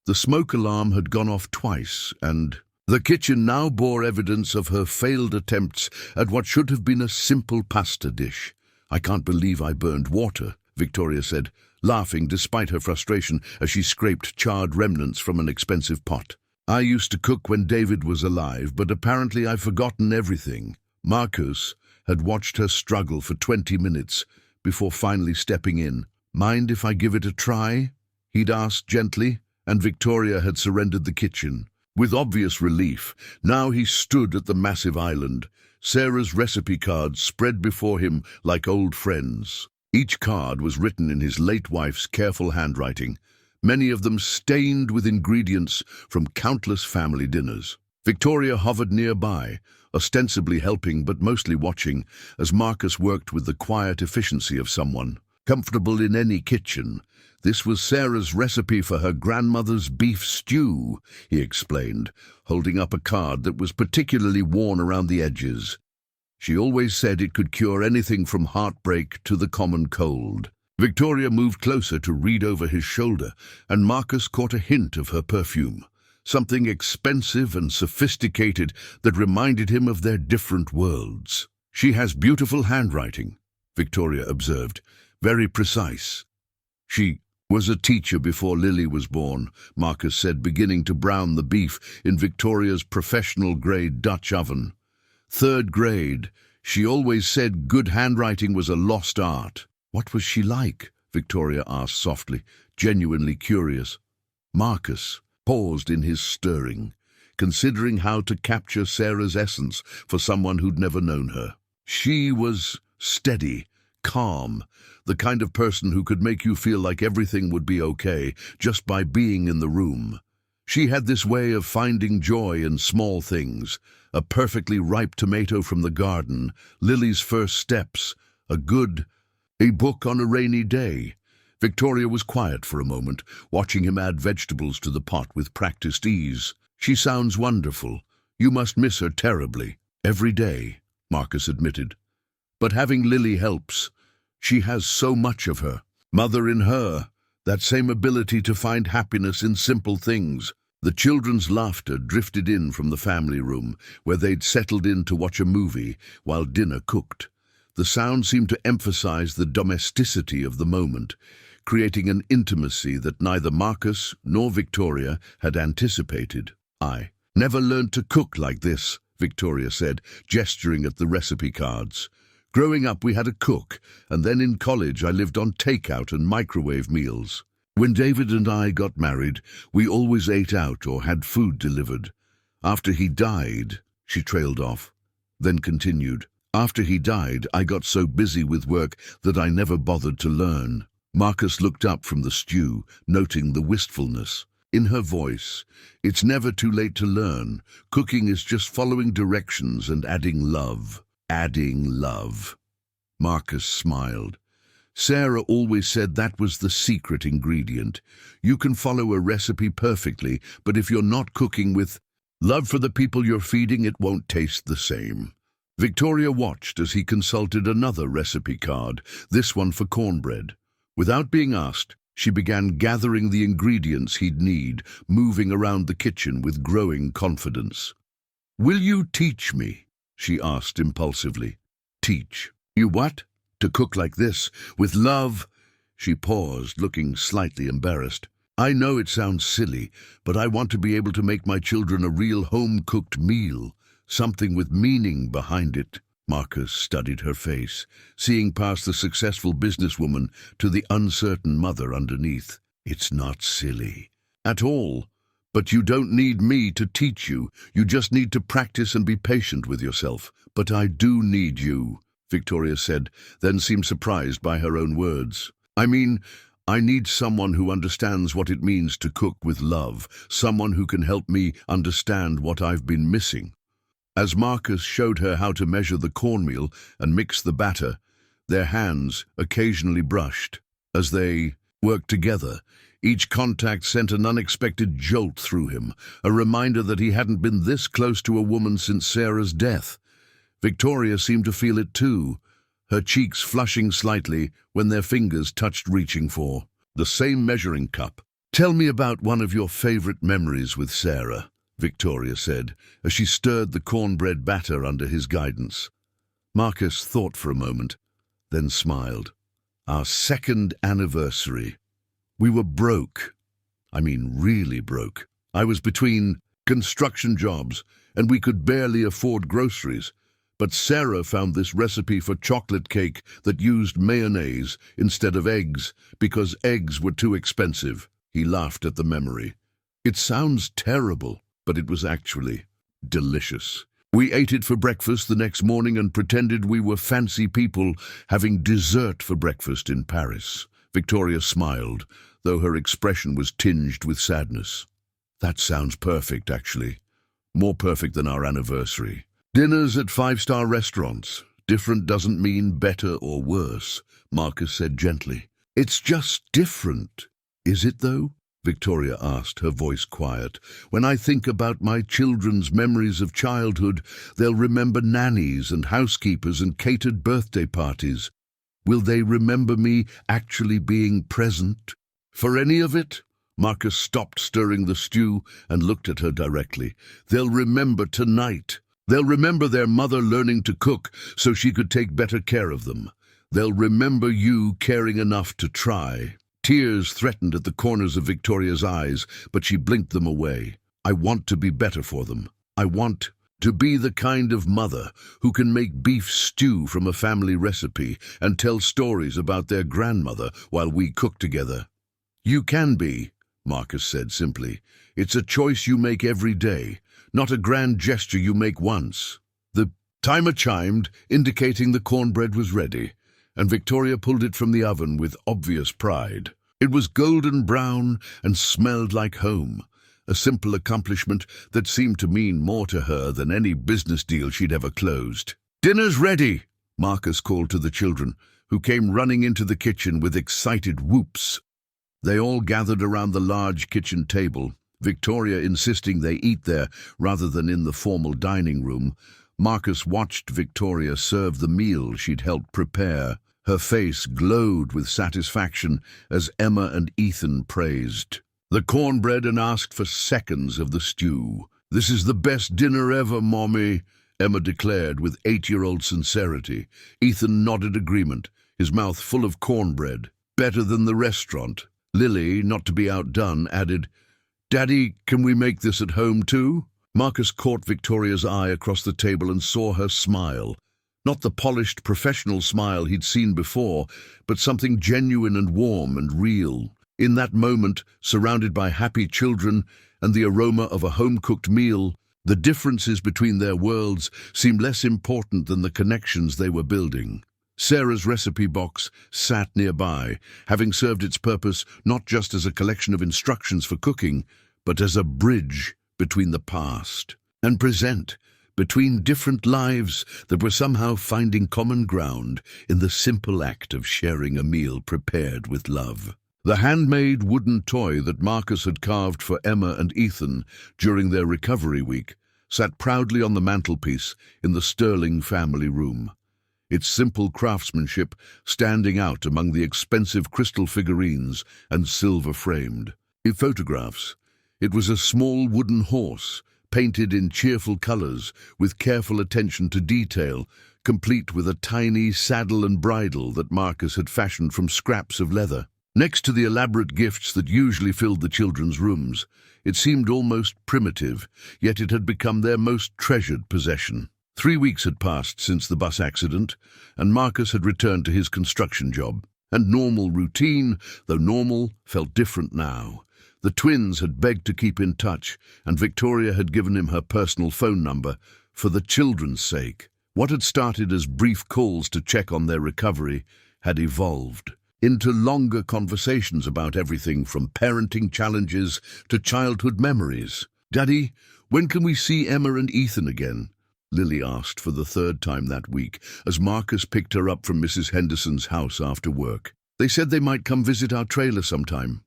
The smoke alarm had gone off twice, and the kitchen now bore evidence of her failed attempts at what should have been a simple pasta dish. "I can't believe I burned water," Victoria said, laughing despite her frustration as she scraped charred remnants from an expensive pot. "I used to cook when David was alive, but apparently I've forgotten everything." Marcus had watched her struggle for 20 minutes before finally stepping in. "Mind if I give it a try?" he'd asked gently, and Victoria had surrendered the kitchen. With obvious relief, now he stood at the massive island, Sarah's recipe cards spread before him like old friends. Each card was written in his late wife's careful handwriting, many of them stained with ingredients from countless family dinners. Victoria hovered nearby, ostensibly helping but mostly watching, as Marcus worked with the quiet efficiency of someone comfortable in any kitchen. "This was Sarah's recipe for her grandmother's beef stew," he explained, holding up a card that was particularly worn around the edges. "She always said it could cure anything from heartbreak to the common cold." Victoria moved closer to read over his shoulder, and Marcus caught a hint of her perfume, something expensive and sophisticated that reminded him of their different worlds. "She has beautiful handwriting," Victoria observed, "very precise." "She was a teacher before Lily was born," Marcus said, beginning to brown the beef in Victoria's professional-grade Dutch oven. "Third grade. She always said good handwriting was a lost art." "What was she like?" Victoria asked softly, genuinely curious. Marcus paused in his stirring, considering how to capture Sarah's essence for someone who'd never known her. She was steady, calm, the kind of person who could make you feel like everything would be okay just by being in the room. She had this way of finding joy in small things, a perfectly ripe tomato from the garden, Lily's first steps, a book on a rainy day. Victoria was quiet for a moment, watching him add vegetables to the pot with practiced ease. "She sounds wonderful. You must miss her terribly." "Every day," Marcus admitted. "But having Lily helps. She has so much of her. Mother in her, that same ability to find happiness in simple things." The children's laughter drifted in from the family room, where they'd settled in to watch a movie while dinner cooked. The sound seemed to emphasize the domesticity of the moment, creating an intimacy that neither Marcus nor Victoria had anticipated. "I never learned to cook like this," Victoria said, gesturing at the recipe cards. "Growing up, we had a cook, and then in college I lived on takeout and microwave meals. When David and I got married, we always ate out or had food delivered. After he died, she trailed off, then continued. After he died, I got so busy with work that I never bothered to learn. Marcus looked up from the stew, noting the wistfulness in her voice. It's never too late to learn. Cooking is just following directions and adding love. Adding love. Marcus smiled. Sarah always said that was the secret ingredient. You can follow a recipe perfectly, but if you're not cooking with love for the people you're feeding, it won't taste the same. Victoria watched as he consulted another recipe card, this one for cornbread. Without being asked, she began gathering the ingredients he'd need, moving around the kitchen with growing confidence. "Will you teach me?" she asked impulsively. "Teach? You what? To cook like this, with love?" She paused, looking slightly embarrassed. "I know it sounds silly, but I want to be able to make my children a real home-cooked meal, something with meaning behind it." Marcus studied her face, seeing past the successful businesswoman to the uncertain mother underneath. "It's not silly at all. But you don't need me to teach you. You just need to practice and be patient with yourself." "But I do need you," Victoria said, then seemed surprised by her own words. "I mean, I need someone who understands what it means to cook with love, someone who can help me understand what I've been missing." As Marcus showed her how to measure the cornmeal and mix the batter, their hands occasionally brushed. As they worked together, each contact sent an unexpected jolt through him, a reminder that he hadn't been this close to a woman since Sarah's death. Victoria seemed to feel it too, her cheeks flushing slightly when their fingers touched, reaching for the same measuring cup. "Tell me about one of your favorite memories with Sarah," Victoria said, as she stirred the cornbread batter under his guidance. Marcus thought for a moment, then smiled. "Our second anniversary. We were broke. I mean, really broke. I was between construction jobs, and we could barely afford groceries. But Sarah found this recipe for chocolate cake that used mayonnaise instead of eggs, because eggs were too expensive." He laughed at the memory. "It sounds terrible, but it was actually delicious. We ate it for breakfast the next morning and pretended we were fancy people having dessert for breakfast in Paris." Victoria smiled, though her expression was tinged with sadness. "That sounds perfect, actually. More perfect than our anniversary. Dinners at five-star restaurants. Different doesn't mean better or worse," Marcus said gently. "It's just different." "Is it, though?" Victoria asked, her voice quiet. "When I think about my children's memories of childhood, they'll remember nannies and housekeepers and catered birthday parties. Will they remember me actually being present for any of it?" Marcus stopped stirring the stew and looked at her directly. "They'll remember tonight. They'll remember their mother learning to cook so she could take better care of them. They'll remember you caring enough to try." Tears threatened at the corners of Victoria's eyes, but she blinked them away. "I want to be better for them. I want to be the kind of mother who can make beef stew from a family recipe and tell stories about their grandmother while we cook together." "You can be," Marcus said simply. "It's a choice you make every day, not a grand gesture you make once." The timer chimed, indicating the cornbread was ready, and Victoria pulled it from the oven with obvious pride. It was golden brown and smelled like home, a simple accomplishment that seemed to mean more to her than any business deal she'd ever closed. "Dinner's ready," Marcus called to the children, who came running into the kitchen with excited whoops. They all gathered around the large kitchen table, Victoria insisting they eat there rather than in the formal dining room. Marcus watched Victoria serve the meal she'd helped prepare. Her face glowed with satisfaction as Emma and Ethan praised the cornbread and asked for seconds of the stew. "This is the best dinner ever, Mommy," Emma declared with 8-year-old sincerity. Ethan nodded agreement, his mouth full of cornbread. "Better than the restaurant." Lily, not to be outdone, added, "Daddy, can we make this at home too?" Marcus caught Victoria's eye across the table and saw her smile. Not the polished, professional smile he'd seen before, but something genuine and warm and real. In that moment, surrounded by happy children and the aroma of a home-cooked meal, The differences between their worlds seemed less important than the connections they were building. Sarah's recipe box sat nearby, having served its purpose not just as a collection of instructions for cooking, but as a bridge between the past and present, between different lives that were somehow finding common ground in the simple act of sharing a meal prepared with love. The handmade wooden toy that Marcus had carved for Emma and Ethan during their recovery week sat proudly on the mantelpiece in the Sterling family room, its simple craftsmanship standing out among the expensive crystal figurines and silver-framed. In photographs, it was a small wooden horse, painted in cheerful colors with careful attention to detail, complete with a tiny saddle and bridle that Marcus had fashioned from scraps of leather. Next to the elaborate gifts that usually filled the children's rooms, it seemed almost primitive, yet it had become their most treasured possession. 3 weeks had passed since the bus accident, and Marcus had returned to his construction job. And normal routine, though normal, felt different now. The twins had begged to keep in touch, and Victoria had given him her personal phone number for the children's sake. What had started as brief calls to check on their recovery had evolved into longer conversations about everything from parenting challenges to childhood memories. "Daddy, when can we see Emma and Ethan again?" Lily asked for the 3rd time that week, as Marcus picked her up from Mrs. Henderson's house after work. "They said they might come visit our trailer sometime."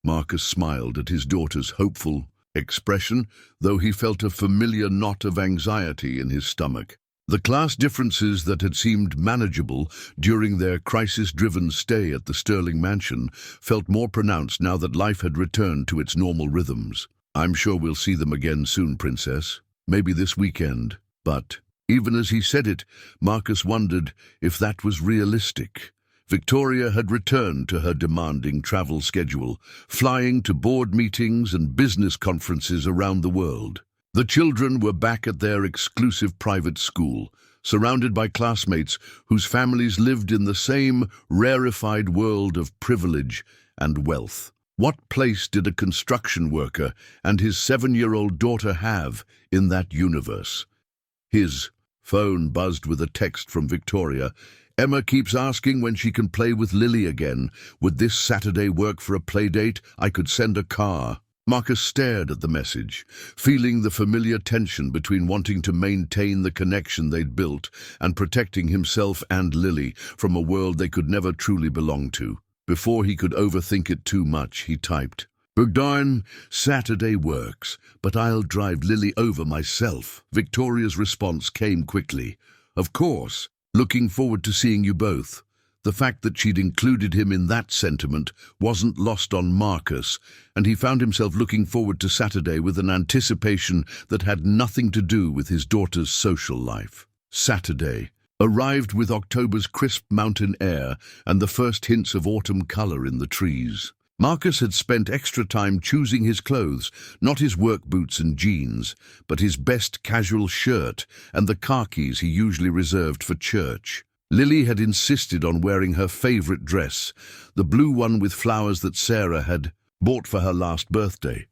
Marcus smiled at his daughter's hopeful expression, though he felt a familiar knot of anxiety in his stomach. The class differences that had seemed manageable during their crisis-driven stay at the Sterling mansion felt more pronounced now that life had returned to its normal rhythms. "I'm sure we'll see them again soon, Princess. Maybe this weekend." But, even as he said it, Marcus wondered if that was realistic. Victoria had returned to her demanding travel schedule, flying to board meetings and business conferences around the world. The children were back at their exclusive private school, surrounded by classmates whose families lived in the same rarefied world of privilege and wealth. What place did a construction worker and his 7-year-old daughter have in that universe? His phone buzzed with a text from Victoria. "Emma keeps asking when she can play with Lily again. Would this Saturday work for a play date? I could send a car." Marcus stared at the message, feeling the familiar tension between wanting to maintain the connection they'd built and protecting himself and Lily from a world they could never truly belong to. Before he could overthink it too much, he typed, "Bogdan, Saturday works, but I'll drive Lily over myself." Victoria's response came quickly. "Of course, looking forward to seeing you both." The fact that she'd included him in that sentiment wasn't lost on Marcus, and he found himself looking forward to Saturday with an anticipation that had nothing to do with his daughter's social life. Saturday arrived with October's crisp mountain air and the first hints of autumn color in the trees. Marcus had spent extra time choosing his clothes, not his work boots and jeans, but his best casual shirt and the khakis he usually reserved for church. Lily had insisted on wearing her favorite dress, the blue one with flowers that Sarah had bought for her last birthday.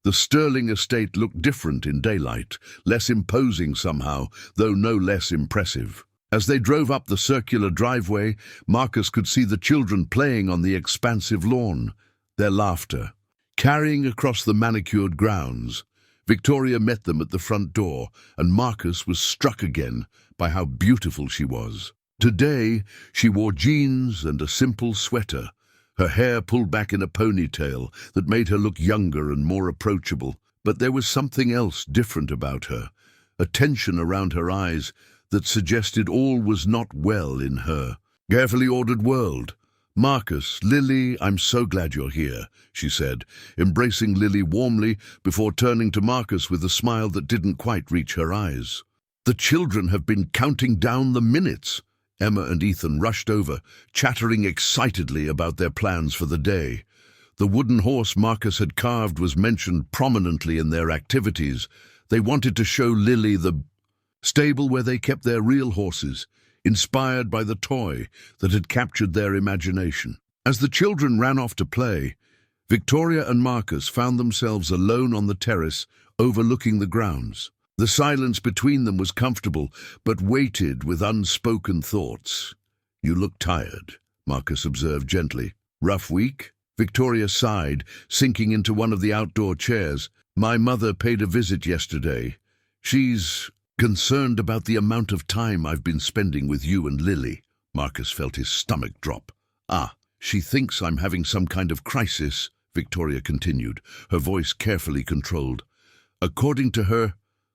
The Sterling estate looked different in daylight, less imposing somehow, though no less impressive. As they drove up the circular driveway, Marcus could see the children playing on the expansive lawn, their laughter carrying across the manicured grounds. Victoria met them at the front door, and Marcus was struck again by how beautiful she was. Today, she wore jeans and a simple sweater, her hair pulled back in a ponytail that made her look younger and more approachable. But there was something else different about her, a tension around her eyes that suggested all was not well in her carefully ordered world. "Marcus, Lily, I'm so glad you're here," she said, embracing Lily warmly before turning to Marcus with a smile that didn't quite reach her eyes. "The children have been counting down the minutes." Emma and Ethan rushed over, chattering excitedly about their plans for the day. The wooden horse Marcus had carved was mentioned prominently in their activities. They wanted to show Lily the stable where they kept their real horses, inspired by the toy that had captured their imagination. As the children ran off to play, Victoria and Marcus found themselves alone on the terrace overlooking the grounds. The silence between them was comfortable, but weighted with unspoken thoughts. "You look tired," Marcus observed gently. "Rough week?" Victoria sighed, sinking into one of the outdoor chairs. "My mother paid a visit yesterday. She's concerned about the amount of time I've been spending with you and Lily." Marcus felt his stomach drop. "Ah, she thinks I'm having some kind of crisis," Victoria continued, her voice carefully controlled. "According to her,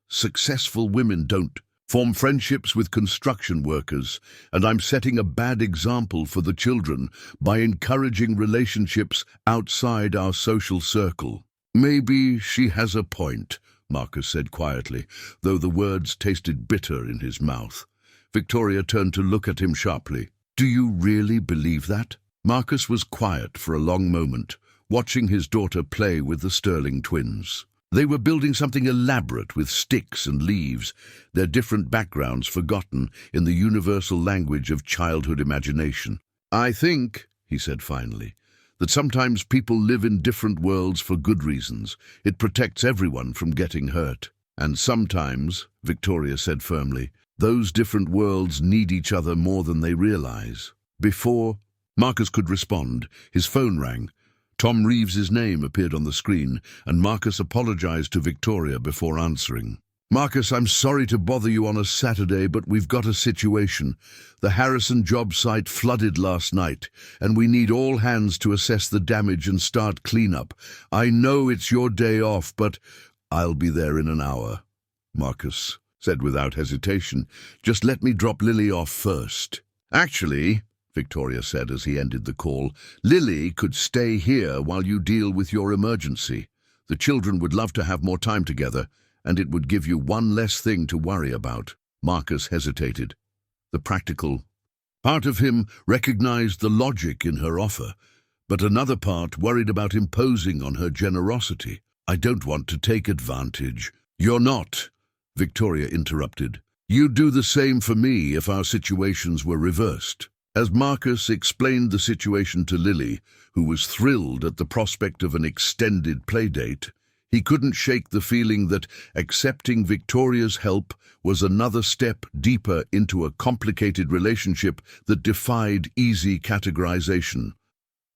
successful women don't form friendships with construction workers, and I'm setting a bad example for the children by encouraging relationships outside our social circle." "Maybe she has a point," Marcus said quietly, though the words tasted bitter in his mouth. Victoria turned to look at him sharply. "Do you really believe that?" Marcus was quiet for a long moment, watching his daughter play with the Sterling twins. They were building something elaborate with sticks and leaves, their different backgrounds forgotten in the universal language of childhood imagination. "I think," he said finally, "that sometimes people live in different worlds for good reasons. It protects everyone from getting hurt. And sometimes," Victoria said firmly, "those different worlds need each other more than they realize." Before Marcus could respond, his phone rang. Tom Reeves's name appeared on the screen, and Marcus apologized to Victoria before answering. "Marcus, I'm sorry to bother you on a Saturday, but we've got a situation. The Harrison job site flooded last night, and we need all hands to assess the damage and start cleanup. I know it's your day off, but I'll be there in an hour," Marcus said without hesitation. "Just let me drop Lily off first." "Actually," Victoria said as he ended the call, "Lily could stay here while you deal with your emergency. The children would love to have more time together, and it would give you one less thing to worry about." Marcus hesitated. The practical part of him recognized the logic in her offer, but another part worried about imposing on her generosity. "I don't want to take advantage." "You're not," Victoria interrupted. "You'd do the same for me if our situations were reversed." As Marcus explained the situation to Lily, who was thrilled at the prospect of an extended playdate, he couldn't shake the feeling that accepting Victoria's help was another step deeper into a complicated relationship that defied easy categorization.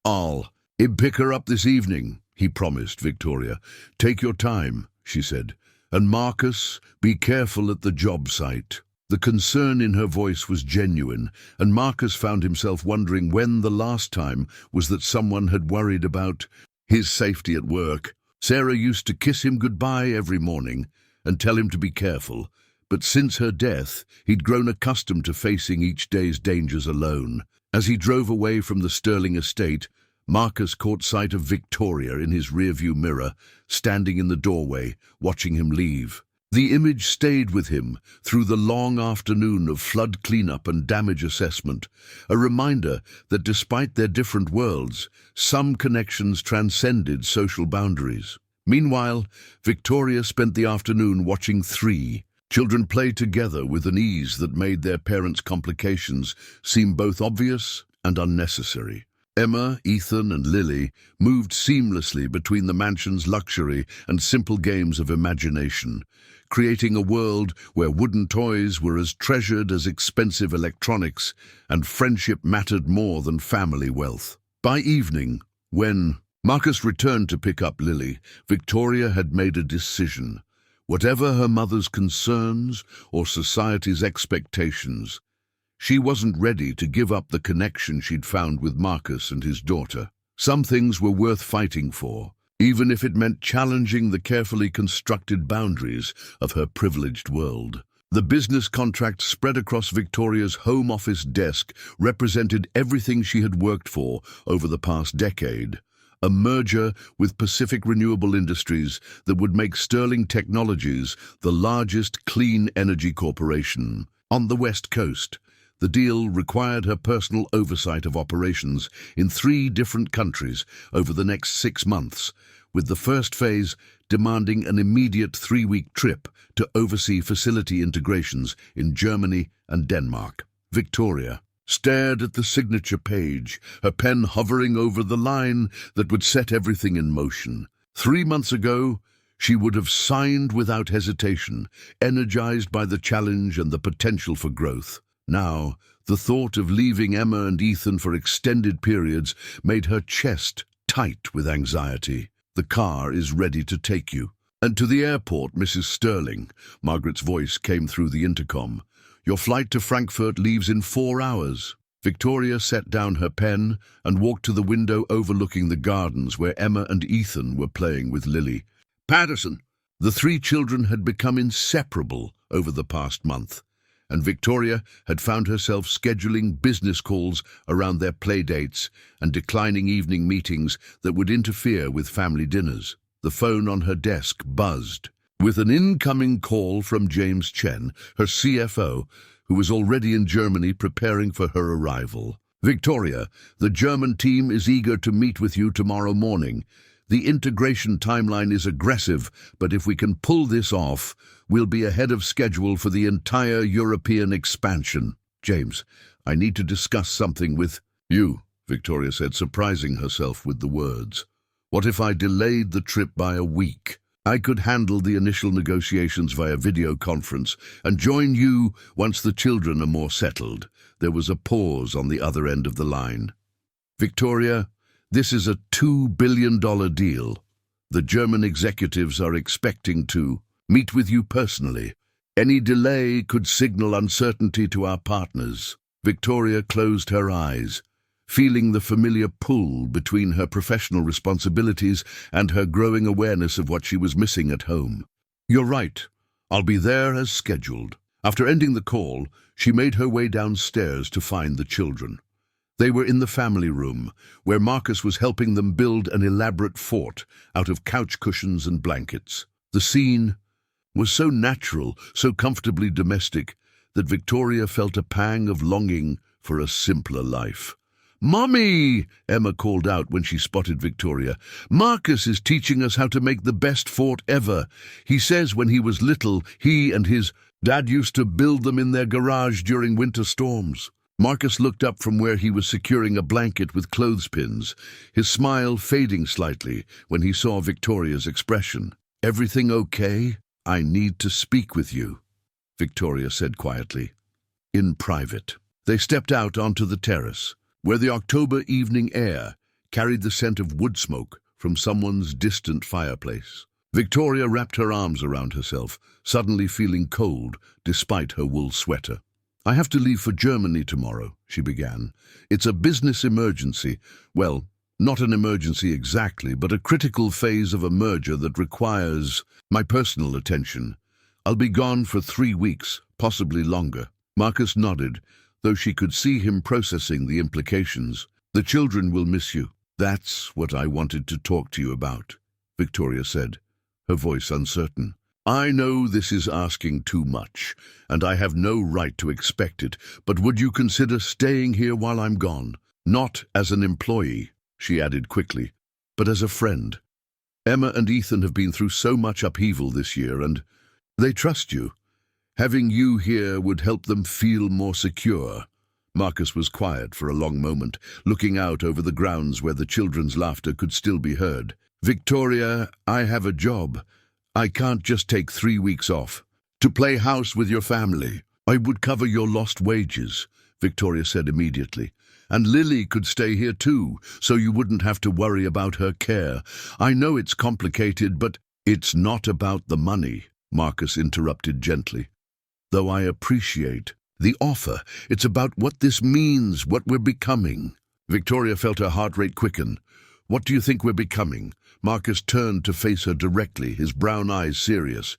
"I'll pick her up this evening," he promised Victoria. "Take your time," she said. "And Marcus, be careful at the job site." The concern in her voice was genuine, and Marcus found himself wondering when the last time was that someone had worried about his safety at work. Sarah used to kiss him goodbye every morning and tell him to be careful, but since her death, he'd grown accustomed to facing each day's dangers alone. As he drove away from the Sterling estate, Marcus caught sight of Victoria in his rearview mirror, standing in the doorway, watching him leave. The image stayed with him through the long afternoon of flood cleanup and damage assessment, a reminder that despite their different worlds, some connections transcended social boundaries. Meanwhile, Victoria spent the afternoon watching three children play together with an ease that made their parents' complications seem both obvious and unnecessary. Emma, Ethan, and Lily moved seamlessly between the mansion's luxury and simple games of imagination, creating a world where wooden toys were as treasured as expensive electronics and friendship mattered more than family wealth. By evening, when Marcus returned to pick up Lily, Victoria had made a decision. Whatever her mother's concerns or society's expectations, she wasn't ready to give up the connection she'd found with Marcus and his daughter. Some things were worth fighting for, even if it meant challenging the carefully constructed boundaries of her privileged world. The business contract spread across Victoria's home office desk represented everything she had worked for over the past decade. A merger with Pacific Renewable Industries that would make Sterling Technologies the largest clean energy corporation on the West Coast. The deal required her personal oversight of operations in 3 different countries over the next 6 months, with the first phase demanding an immediate 3-week trip to oversee facility integrations in Germany and Denmark. Victoria stared at the signature page, her pen hovering over the line that would set everything in motion. 3 months ago, She would have signed without hesitation, energized by the challenge and the potential for growth. Now, the thought of leaving Emma and Ethan for extended periods made her chest tight with anxiety. "The car is ready to take you." "And to the airport, Mrs. Sterling," Margaret's voice came through the intercom. "Your flight to Frankfurt leaves in 4 hours." Victoria set down her pen and walked to the window overlooking the gardens where Emma and Ethan were playing with Lily. Patterson! The 3 children had become inseparable over the past month, and Victoria had found herself scheduling business calls around their play dates and declining evening meetings that would interfere with family dinners. The phone on her desk buzzed, with an incoming call from James Chen, her CFO, who was already in Germany preparing for her arrival. "Victoria, the German team is eager to meet with you tomorrow morning. The integration timeline is aggressive, but if we can pull this off, we'll be ahead of schedule for the entire European expansion." "James, I need to discuss something with you," Victoria said, surprising herself with the words. "What if I delayed the trip by a week? I could handle the initial negotiations via video conference and join you once the children are more settled." There was a pause on the other end of the line. "Victoria, this is a $2 billion deal. The German executives are expecting to meet with you personally. Any delay could signal uncertainty to our partners." Victoria closed her eyes, feeling the familiar pull between her professional responsibilities and her growing awareness of what she was missing at home. "You're right. I'll be there as scheduled." After ending the call, she made her way downstairs to find the children. They were in the family room, where Marcus was helping them build an elaborate fort out of couch cushions and blankets. The scene was so natural, so comfortably domestic, that Victoria felt a pang of longing for a simpler life. "Mommy!" Emma called out when she spotted Victoria. "Marcus is teaching us how to make the best fort ever. He says when he was little, he and his dad used to build them in their garage during winter storms." Marcus looked up from where he was securing a blanket with clothespins, his smile fading slightly when he saw Victoria's expression. "Everything okay? I need to speak with you," Victoria said quietly. "In private." They stepped out onto the terrace, where the October evening air carried the scent of wood smoke from someone's distant fireplace. Victoria wrapped her arms around herself, suddenly feeling cold despite her wool sweater. "I have to leave for Germany tomorrow," she began. "It's a business emergency. Well, not an emergency exactly, but a critical phase of a merger that requires my personal attention. I'll be gone for 3 weeks, possibly longer." Marcus nodded, though she could see him processing the implications. "The children will miss you." "That's what I wanted to talk to you about," Victoria said, her voice uncertain. "I know this is asking too much, and I have no right to expect it, but would you consider staying here while I'm gone? Not as an employee," she added quickly, "but as a friend. Emma and Ethan have been through so much upheaval this year, and they trust you. Having you here would help them feel more secure." Marcus was quiet for a long moment, looking out over the grounds where the children's laughter could still be heard. "Victoria, I have a job. I can't just take 3 weeks off to play house with your family. I would cover your lost wages," Victoria said immediately. "And Lily could stay here too, so you wouldn't have to worry about her care. I know it's complicated, but—" "It's not about the money," Marcus interrupted gently. "Though I appreciate the offer, it's about what this means, what we're becoming." Victoria felt her heart rate quicken. "What do you think we're becoming?" Marcus turned to face her directly, his brown eyes serious.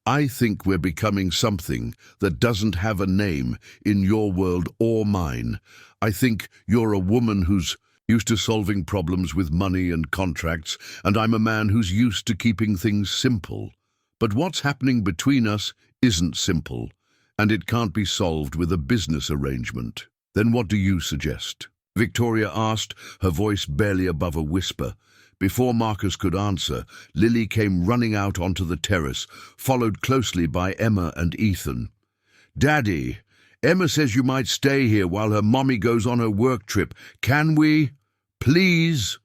"I think we're becoming something that doesn't have a name in your world or mine. I think you're a woman who's used to solving problems with money and contracts, and I'm a man who's used to keeping things simple. But what's happening between us isn't simple, and it can't be solved with a business arrangement." "Then what do you suggest?" Victoria asked, her voice barely above a whisper. Before Marcus could answer, Lily came running out onto the terrace, followed closely by Emma and Ethan. "Daddy, Emma says you might stay here while her mommy goes on her work trip. Can we? Please?"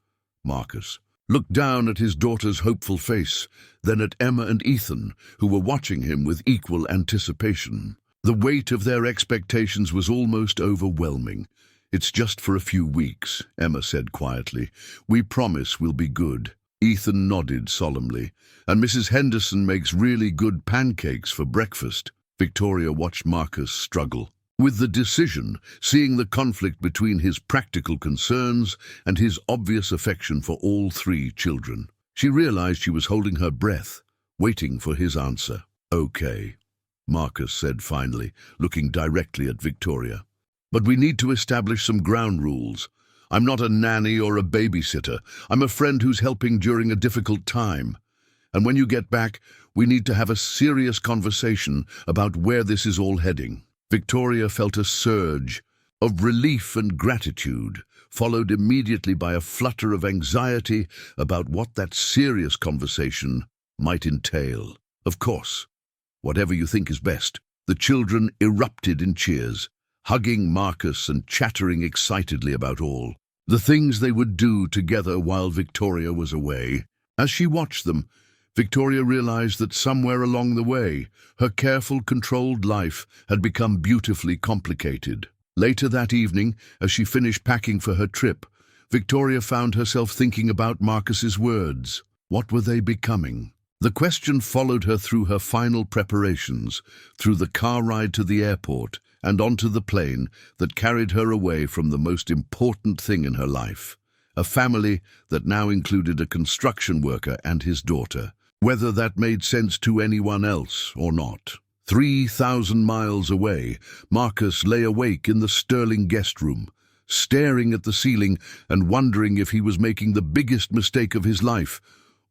"Marcus, looked down at his daughter's hopeful face, then at Emma and Ethan, who were watching him with equal anticipation. The weight of their expectations was almost overwhelming. "It's just for a few weeks," Emma said quietly. "We promise we'll be good." Ethan nodded solemnly. "And Mrs. Henderson makes really good pancakes for breakfast." Victoria watched Marcus struggle with the decision, seeing the conflict between his practical concerns and his obvious affection for all three children. She realized she was holding her breath, waiting for his answer. "Okay," Marcus said finally, looking directly at Victoria. "But we need to establish some ground rules. I'm not a nanny or a babysitter. I'm a friend who's helping during a difficult time. And when you get back, we need to have a serious conversation about where this is all heading." Victoria felt a surge of relief and gratitude, followed immediately by a flutter of anxiety about what that serious conversation might entail. "Of course, whatever you think is best." The children erupted in cheers, hugging Marcus and chattering excitedly about all the things they would do together while Victoria was away. As she watched them, Victoria realized that somewhere along the way, her careful, controlled life had become beautifully complicated. Later that evening, as she finished packing for her trip, Victoria found herself thinking about Marcus's words. What were they becoming? The question followed her through her final preparations, through the car ride to the airport, and onto the plane that carried her away from the most important thing in her life, a family that now included a construction worker and his daughter, whether that made sense to anyone else or not. 3,000 miles away, Marcus lay awake in the Sterling guest room, staring at the ceiling and wondering if he was making the biggest mistake of his life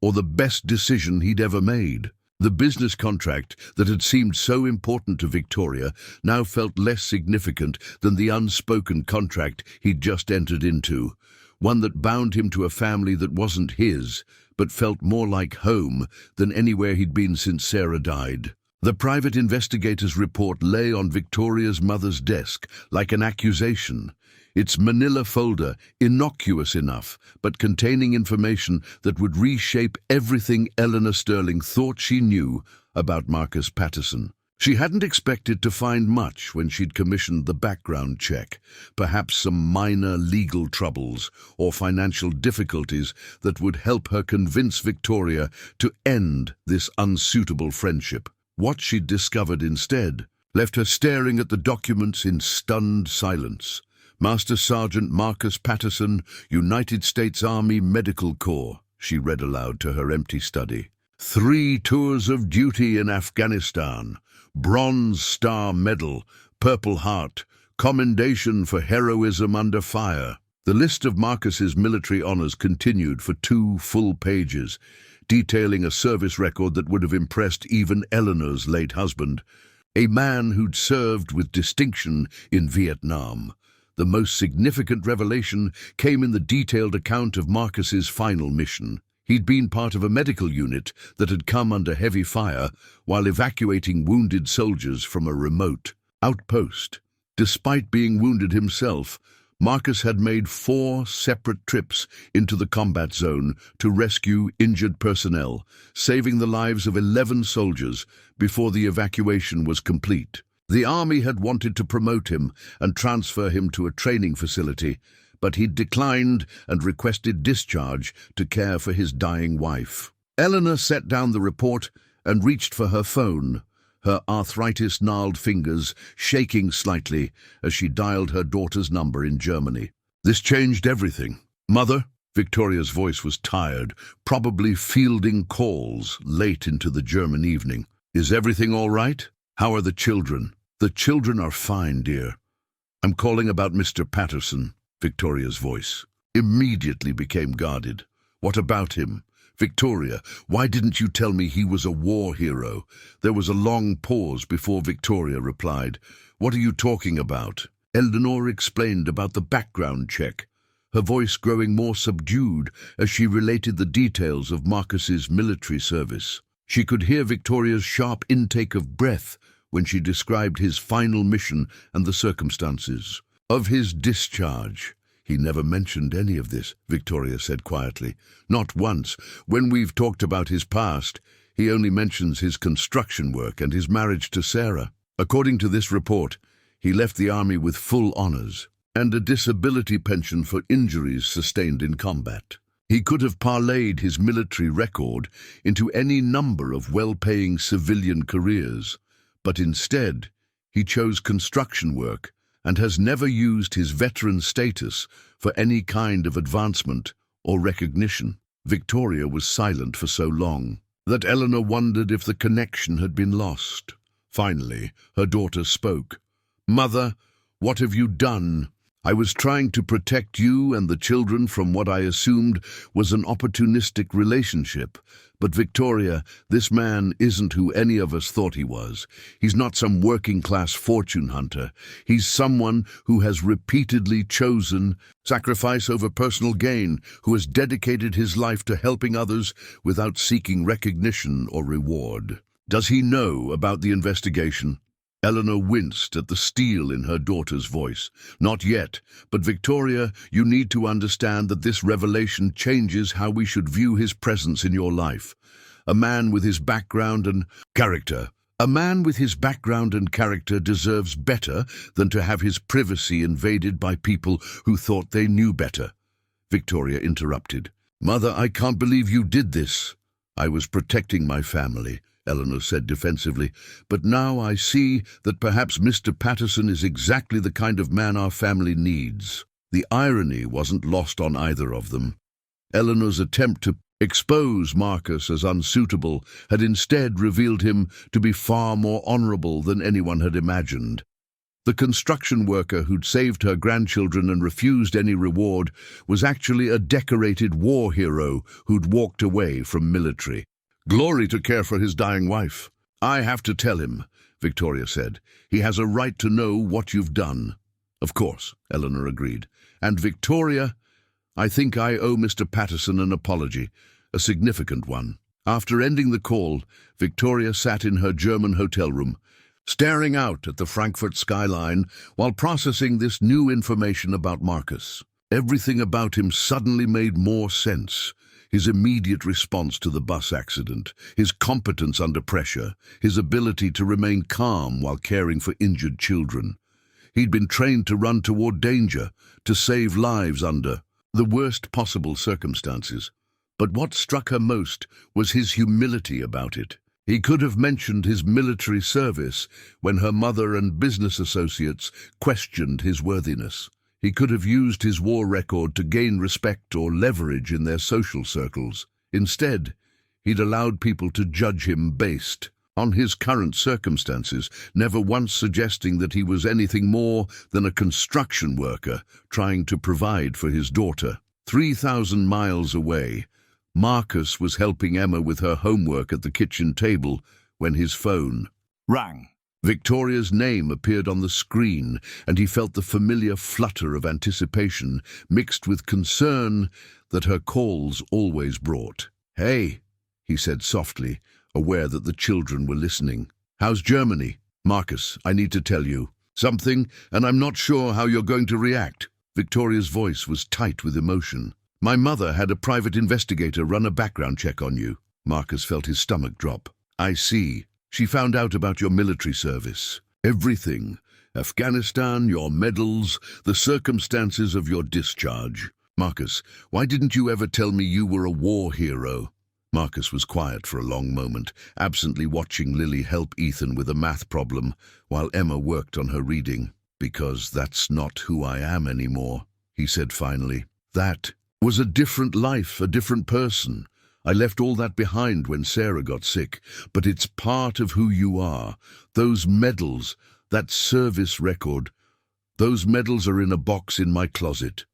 or the best decision he'd ever made. The business contract that had seemed so important to Victoria now felt less significant than the unspoken contract he'd just entered into, one that bound him to a family that wasn't his, but felt more like home than anywhere he'd been since Sarah died. The private investigator's report lay on Victoria's mother's desk like an accusation, its manila folder innocuous enough, but containing information that would reshape everything Eleanor Sterling thought she knew about Marcus Patterson. She hadn't expected to find much when she'd commissioned the background check, perhaps some minor legal troubles or financial difficulties that would help her convince Victoria to end this unsuitable friendship. What she'd discovered instead left her staring at the documents in stunned silence. "Master Sergeant Marcus Patterson, United States Army Medical Corps," she read aloud to her empty study. 3 tours of duty in Afghanistan, Bronze Star Medal, Purple Heart, Commendation for Heroism Under Fire. The list of Marcus's military honors continued for 2 full pages, detailing a service record that would have impressed even Eleanor's late husband, a man who'd served with distinction in Vietnam. The most significant revelation came in the detailed account of Marcus's final mission. He'd been part of a medical unit that had come under heavy fire while evacuating wounded soldiers from a remote outpost. Despite being wounded himself, Marcus had made 4 separate trips into the combat zone to rescue injured personnel, saving the lives of 11 soldiers before the evacuation was complete. The army had wanted to promote him and transfer him to a training facility, but he'd declined and requested discharge to care for his dying wife. Eleanor set down the report and reached for her phone, her arthritis-gnarled fingers shaking slightly as she dialed her daughter's number in Germany. "This changed everything. Mother?" Victoria's voice was tired, probably fielding calls late into the German evening. "Is everything all right? How are the children?" "The children are fine, dear. I'm calling about Mr. Patterson." Victoria's voice immediately became guarded. "What about him? Victoria, why didn't you tell me he was a war hero?" There was a long pause before Victoria replied. "What are you talking about?" Eleanor explained about the background check, her voice growing more subdued as she related the details of Marcus's military service. She could hear Victoria's sharp intake of breath when she described his final mission and the circumstances of his discharge. He never mentioned any of this, Victoria said quietly. Not once. When we've talked about his past, he only mentions his construction work and his marriage to Sarah. According to this report, he left the army with full honors and a disability pension for injuries sustained in combat. He could have parlayed his military record into any number of well-paying civilian careers, but instead, he chose construction work and has never used his veteran status for any kind of advancement or recognition. Victoria was silent for so long that Eleanor wondered if the connection had been lost. Finally, her daughter spoke. "Mother, what have you done? I was trying to protect you and the children from what I assumed was an opportunistic relationship. But Victoria, this man isn't who any of us thought he was. He's not some working-class fortune hunter. He's someone who has repeatedly chosen sacrifice over personal gain, who has dedicated his life to helping others without seeking recognition or reward. Does he know about the investigation?" Eleanor winced at the steel in her daughter's voice. "Not yet, but Victoria, you need to understand that this revelation changes how we should view his presence in your life. A man with his background and character. A man with his background and character deserves better than to have his privacy invaded by people who thought they knew better." Victoria interrupted. "Mother, I can't believe you did this." "I was protecting my family," Eleanor said defensively, "but now I see that perhaps Mr. Patterson is exactly the kind of man our family needs." The irony wasn't lost on either of them. Eleanor's attempt to expose Marcus as unsuitable had instead revealed him to be far more honorable than anyone had imagined. The construction worker who'd saved her grandchildren and refused any reward was actually a decorated war hero who'd walked away from military glory to care for his dying wife. "I have to tell him," Victoria said. "He has a right to know what you've done." "Of course," Eleanor agreed. "And Victoria, I think I owe Mr. Patterson an apology, a significant one." After ending the call, Victoria sat in her German hotel room, staring out at the Frankfurt skyline while processing this new information about Marcus. Everything about him suddenly made more sense. His immediate response to the bus accident, his competence under pressure, his ability to remain calm while caring for injured children. He'd been trained to run toward danger, to save lives under the worst possible circumstances. But what struck her most was his humility about it. He could have mentioned his military service when her mother and business associates questioned his worthiness. He could have used his war record to gain respect or leverage in their social circles. Instead, he'd allowed people to judge him based on his current circumstances, never once suggesting that he was anything more than a construction worker trying to provide for his daughter. 3,000 miles away, Marcus was helping Emma with her homework at the kitchen table when his phone rang. Victoria's name appeared on the screen, and he felt the familiar flutter of anticipation mixed with concern that her calls always brought. "Hey," he said softly, aware that the children were listening. "How's Germany?" "Marcus, I need to tell you something, and I'm not sure how you're going to react." Victoria's voice was tight with emotion. "My mother had a private investigator run a background check on you." Marcus felt his stomach drop. "I see. She found out about your military service. Everything. Afghanistan, your medals, the circumstances of your discharge. Marcus, why didn't you ever tell me you were a war hero?" Marcus was quiet for a long moment, absently watching Lily help Ethan with a math problem while Emma worked on her reading. "Because that's not who I am anymore," he said finally. "That was a different life, a different person. I left all that behind when Sarah got sick, but it's part of who you are. Those medals, that service record, those medals are in a box in my closet."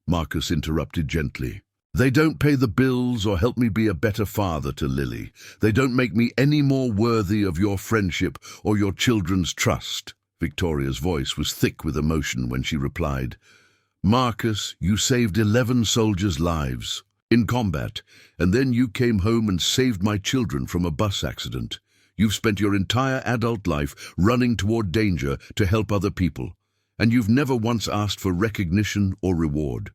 Marcus interrupted gently. "They don't pay the bills or help me be a better father to Lily. They don't make me any more worthy of your friendship or your children's trust." Victoria's voice was thick with emotion when she replied, "Marcus, you saved 11 soldiers' lives in combat, and then you came home and saved my children from a bus accident. You've spent your entire adult life running toward danger to help other people, And you've never once asked for recognition or reward.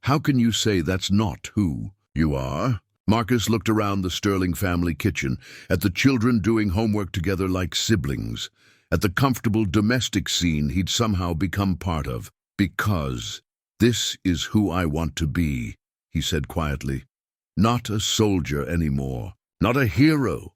How can you say that's not who you are? Marcus looked around the Sterling family kitchen, at the children doing homework together like siblings, at the comfortable domestic scene he'd somehow become part of. Because this is who I want to be, he said quietly. Not a soldier anymore, not a hero,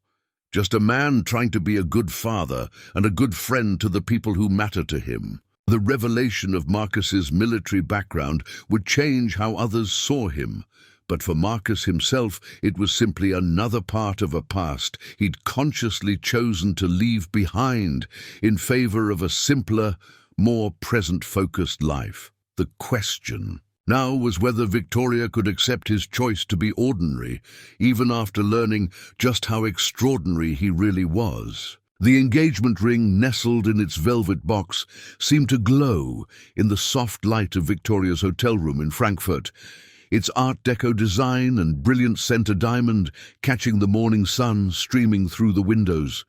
just a man trying to be a good father and a good friend to the people who matter to him. The revelation of Marcus's military background would change how others saw him. But for Marcus himself, it was simply another part of a past he'd consciously chosen to leave behind in favor of a simpler, more present-focused life. The question now was whether Victoria could accept his choice to be ordinary, even after learning just how extraordinary he really was. The engagement ring, nestled in its velvet box, seemed to glow in the soft light of Victoria's hotel room in Frankfurt, its Art Deco design and brilliant center diamond catching the morning sun streaming through the windows.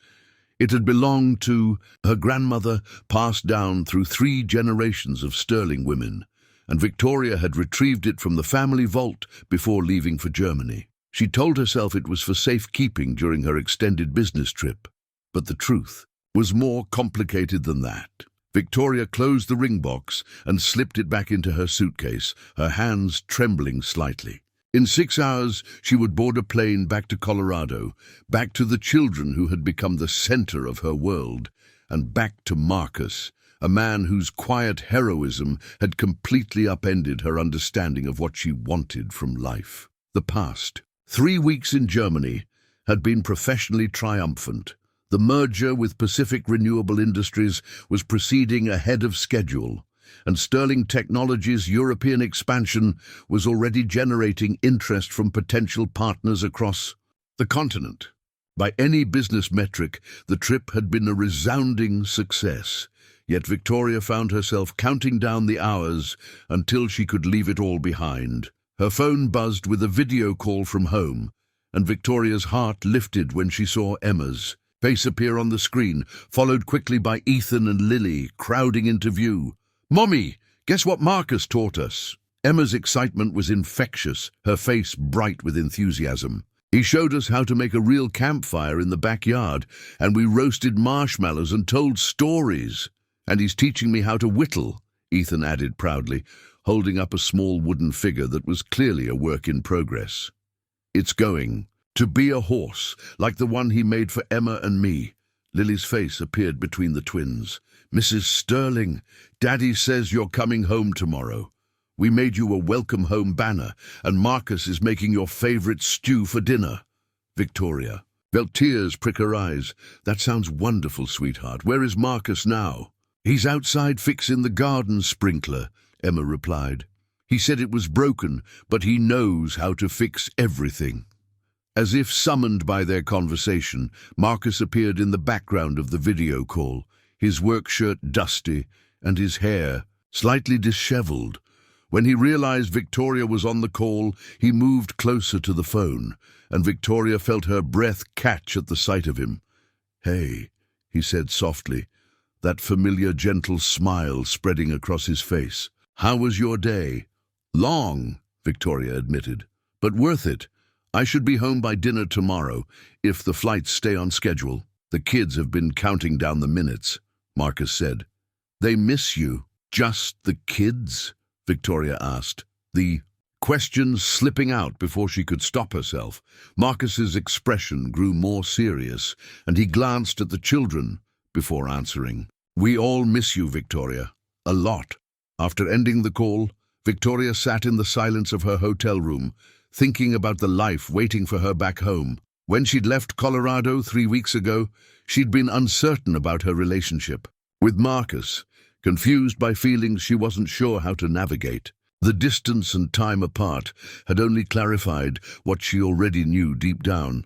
It had belonged to her grandmother, passed down through 3 generations of Sterling women, and Victoria had retrieved it from the family vault before leaving for Germany. She told herself it was for safekeeping during her extended business trip. But the truth was more complicated than that. Victoria closed the ring box and slipped it back into her suitcase, her hands trembling slightly. In 6 hours, she would board a plane back to Colorado, back to the children who had become the center of her world, and back to Marcus, a man whose quiet heroism had completely upended her understanding of what she wanted from life. The past 3 weeks in Germany had been professionally triumphant. The merger with Pacific Renewable Industries was proceeding ahead of schedule, and Sterling Technologies' European expansion was already generating interest from potential partners across the continent. By any business metric, the trip had been a resounding success, yet Victoria found herself counting down the hours until she could leave it all behind. Her phone buzzed with a video call from home, and Victoria's heart lifted when she saw Emma's face appear on the screen, followed quickly by Ethan and Lily crowding into view. "Mommy, guess what Marcus taught us?" Emma's excitement was infectious, her face bright with enthusiasm. "He showed us how to make a real campfire in the backyard, and we roasted marshmallows and told stories. And he's teaching me how to whittle," Ethan added proudly, holding up a small wooden figure that was clearly a work in progress. "It's going to be a horse, like the one he made for Emma and me." Lily's face appeared between the twins. "Mrs. Sterling, Daddy says you're coming home tomorrow. We made you a welcome home banner, and Marcus is making your favorite stew for dinner." Victoria felt tears prick her eyes. "That sounds wonderful, sweetheart. Where is Marcus now?" "He's outside fixing the garden sprinkler," Emma replied. "He said it was broken, but he knows how to fix everything." As if summoned by their conversation, Marcus appeared in the background of the video call, his work shirt dusty and his hair slightly disheveled. When he realized Victoria was on the call, he moved closer to the phone, and Victoria felt her breath catch at the sight of him. "Hey," he said softly, that familiar gentle smile spreading across his face. "How was your day?" "Long," Victoria admitted, "but worth it. I should be home by dinner tomorrow, if the flights stay on schedule." "The kids have been counting down the minutes," Marcus said. "They miss you." "Just the kids?" Victoria asked, the question slipping out before she could stop herself. Marcus's expression grew more serious, and he glanced at the children before answering. "We all miss you, Victoria. A lot." After ending the call, Victoria sat in the silence of her hotel room, thinking about the life waiting for her back home. When she'd left Colorado 3 weeks ago, she'd been uncertain about her relationship with Marcus, confused by feelings she wasn't sure how to navigate. The distance and time apart had only clarified what she already knew deep down.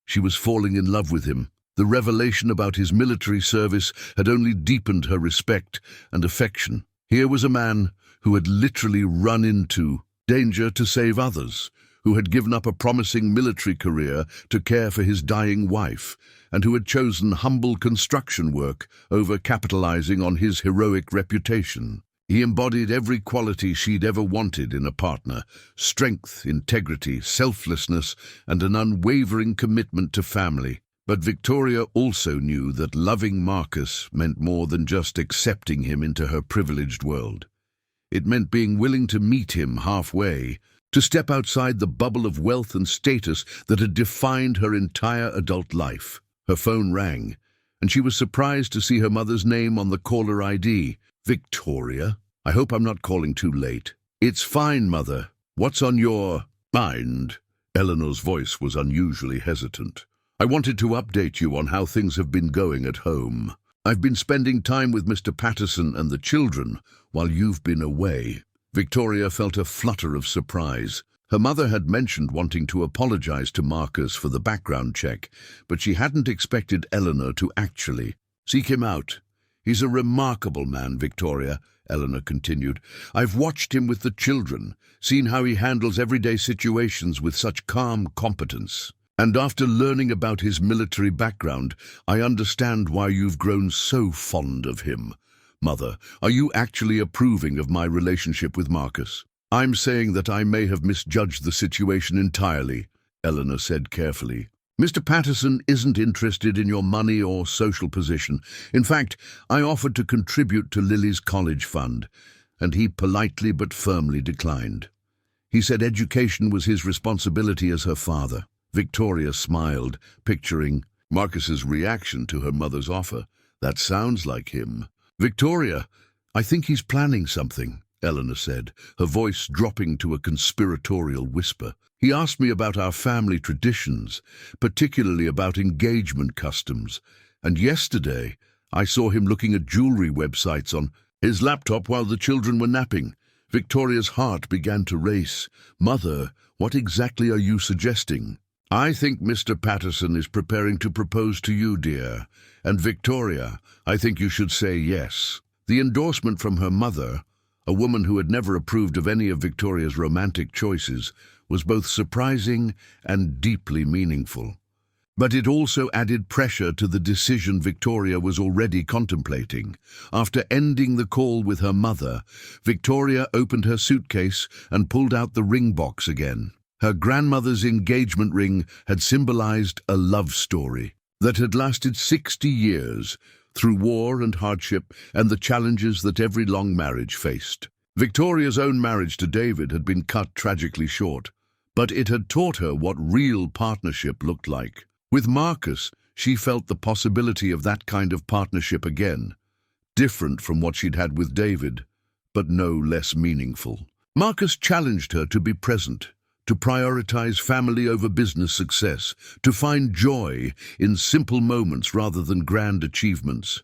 She was falling in love with him. The revelation about his military service had only deepened her respect and affection. Here was a man who had literally run into danger to save others, who had given up a promising military career to care for his dying wife, and who had chosen humble construction work over capitalizing on his heroic reputation. He embodied every quality she'd ever wanted in a partner: strength, integrity, selflessness, and an unwavering commitment to family. But Victoria also knew that loving Marcus meant more than just accepting him into her privileged world. It meant being willing to meet him halfway, to step outside the bubble of wealth and status that had defined her entire adult life. Her phone rang, and she was surprised to see her mother's name on the caller ID. "Victoria, I hope I'm not calling too late." "It's fine, Mother. What's on your mind?" Eleanor's voice was unusually hesitant. "I wanted to update you on how things have been going at home. I've been spending time with Mr. Patterson and the children while you've been away." Victoria felt a flutter of surprise. Her mother had mentioned wanting to apologize to Marcus for the background check, but she hadn't expected Eleanor to actually seek him out. "He's a remarkable man, Victoria," Eleanor continued. "I've watched him with the children, seen how he handles everyday situations with such calm competence. And after learning about his military background, I understand why you've grown so fond of him. Mother, are you actually approving of my relationship with Marcus?" "I'm saying that I may have misjudged the situation entirely," Eleanor said carefully. "Mr. Patterson isn't interested in your money or social position. In fact, I offered to contribute to Lily's college fund, and he politely but firmly declined. He said education was his responsibility as her father." Victoria smiled, picturing Marcus's reaction to her mother's offer. "That sounds like him." "Victoria, I think he's planning something," Eleanor said, her voice dropping to a conspiratorial whisper. "He asked me about our family traditions, particularly about engagement customs, and yesterday I saw him looking at jewelry websites on his laptop while the children were napping." Victoria's heart began to race. "Mother, what exactly are you suggesting?" "I think Mr. Patterson is preparing to propose to you, dear. And Victoria, I think you should say yes." The endorsement from her mother, a woman who had never approved of any of Victoria's romantic choices, was both surprising and deeply meaningful. But it also added pressure to the decision Victoria was already contemplating. After ending the call with her mother, Victoria opened her suitcase and pulled out the ring box again. Her grandmother's engagement ring had symbolized a love story that had lasted 60 years, through war and hardship and the challenges that every long marriage faced. Victoria's own marriage to David had been cut tragically short, but it had taught her what real partnership looked like. With Marcus, she felt the possibility of that kind of partnership again, different from what she'd had with David, but no less meaningful. Marcus challenged her to be present, to prioritize family over business success, to find joy in simple moments rather than grand achievements.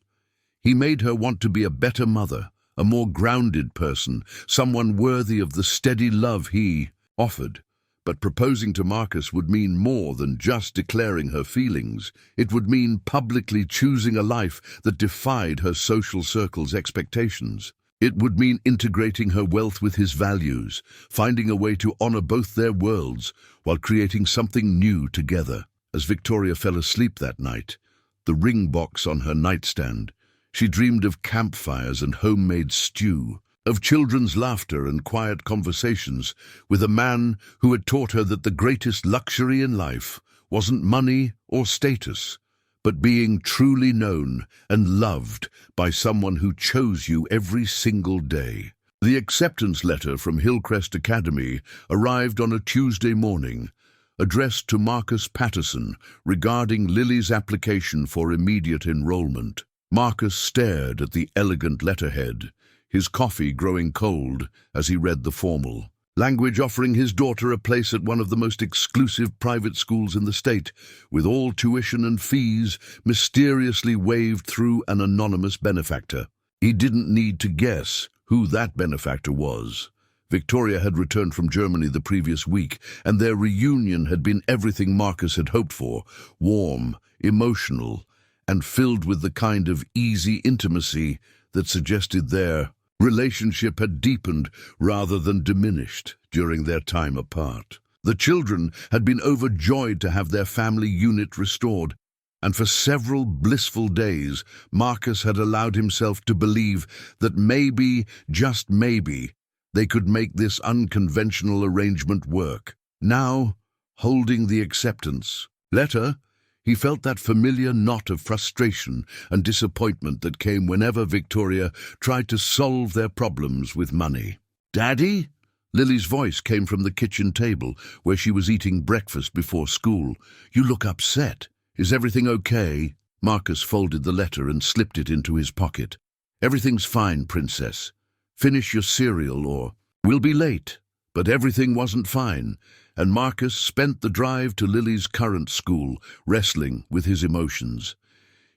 He made her want to be a better mother, a more grounded person, someone worthy of the steady love he offered. But proposing to Marcus would mean more than just declaring her feelings. It would mean publicly choosing a life that defied her social circle's expectations. It would mean integrating her wealth with his values, finding a way to honor both their worlds while creating something new together. As Victoria fell asleep that night, the ring box on her nightstand, she dreamed of campfires and homemade stew, of children's laughter and quiet conversations with a man who had taught her that the greatest luxury in life wasn't money or status, but being truly known and loved by someone who chose you every single day. The acceptance letter from Hillcrest Academy arrived on a Tuesday morning, addressed to Marcus Patterson regarding Lily's application for immediate enrollment. Marcus stared at the elegant letterhead, his coffee growing cold as he read the formal language offering his daughter a place at one of the most exclusive private schools in the state, with all tuition and fees mysteriously waived through an anonymous benefactor. He didn't need to guess who that benefactor was. Victoria had returned from Germany the previous week, and their reunion had been everything Marcus had hoped for: warm, emotional, and filled with the kind of easy intimacy that suggested their relationship had deepened rather than diminished during their time apart. The children had been overjoyed to have their family unit restored, and for several blissful days, Marcus had allowed himself to believe that maybe, just maybe, they could make this unconventional arrangement work. Now, holding the acceptance letter, he felt that familiar knot of frustration and disappointment that came whenever Victoria tried to solve their problems with money. "Daddy?" Lily's voice came from the kitchen table, where she was eating breakfast before school. "You look upset. Is everything okay?" Marcus folded the letter and slipped it into his pocket. "Everything's fine, Princess. Finish your cereal or we'll be late." But everything wasn't fine, and Marcus spent the drive to Lily's current school, wrestling with his emotions.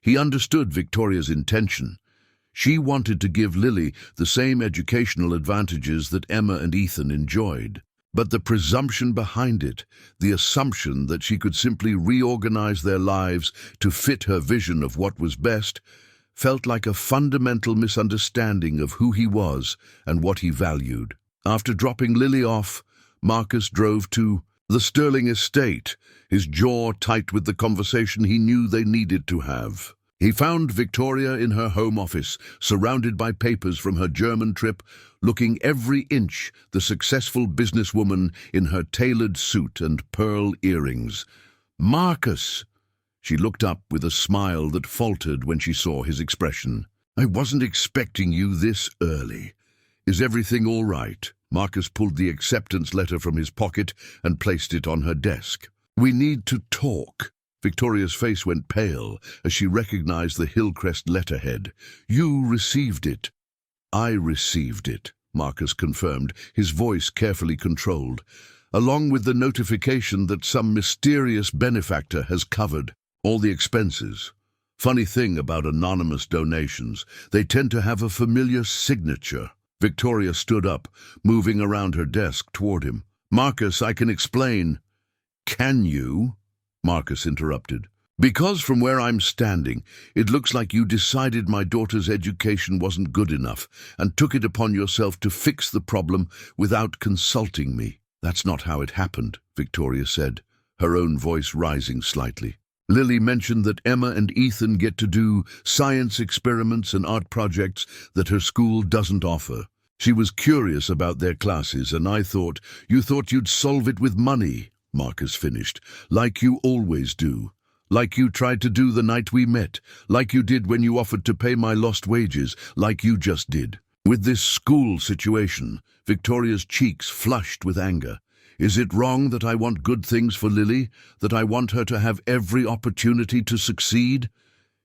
He understood Victoria's intention. She wanted to give Lily the same educational advantages that Emma and Ethan enjoyed. But the presumption behind it, the assumption that she could simply reorganize their lives to fit her vision of what was best, felt like a fundamental misunderstanding of who he was and what he valued. After dropping Lily off, Marcus drove to the Sterling estate, his jaw tight with the conversation he knew they needed to have. He found Victoria in her home office, surrounded by papers from her German trip, looking every inch the successful businesswoman in her tailored suit and pearl earrings. "Marcus!" She looked up with a smile that faltered when she saw his expression. "I wasn't expecting you this early. Is everything all right?" Marcus pulled the acceptance letter from his pocket and placed it on her desk. "We need to talk." Victoria's face went pale as she recognized the Hillcrest letterhead. "You received it." "I received it," Marcus confirmed, his voice carefully controlled, "along with the notification that some mysterious benefactor has covered all the expenses. Funny thing about anonymous donations, they tend to have a familiar signature." Victoria stood up, moving around her desk toward him. "Marcus, I can explain." "Can you?" Marcus interrupted. "Because from where I'm standing, it looks like you decided my daughter's education wasn't good enough and took it upon yourself to fix the problem without consulting me." "That's not how it happened," Victoria said, her own voice rising slightly. "Lily mentioned that Emma and Ethan get to do science experiments and art projects that her school doesn't offer. She was curious about their classes, and I thought, you thought you'd solve it with money," Marcus finished, "like you always do. Like you tried to do the night we met, like you did when you offered to pay my lost wages, like you just did. With this school situation," Victoria's cheeks flushed with anger. "Is it wrong that I want good things for Lily, that I want her to have every opportunity to succeed?"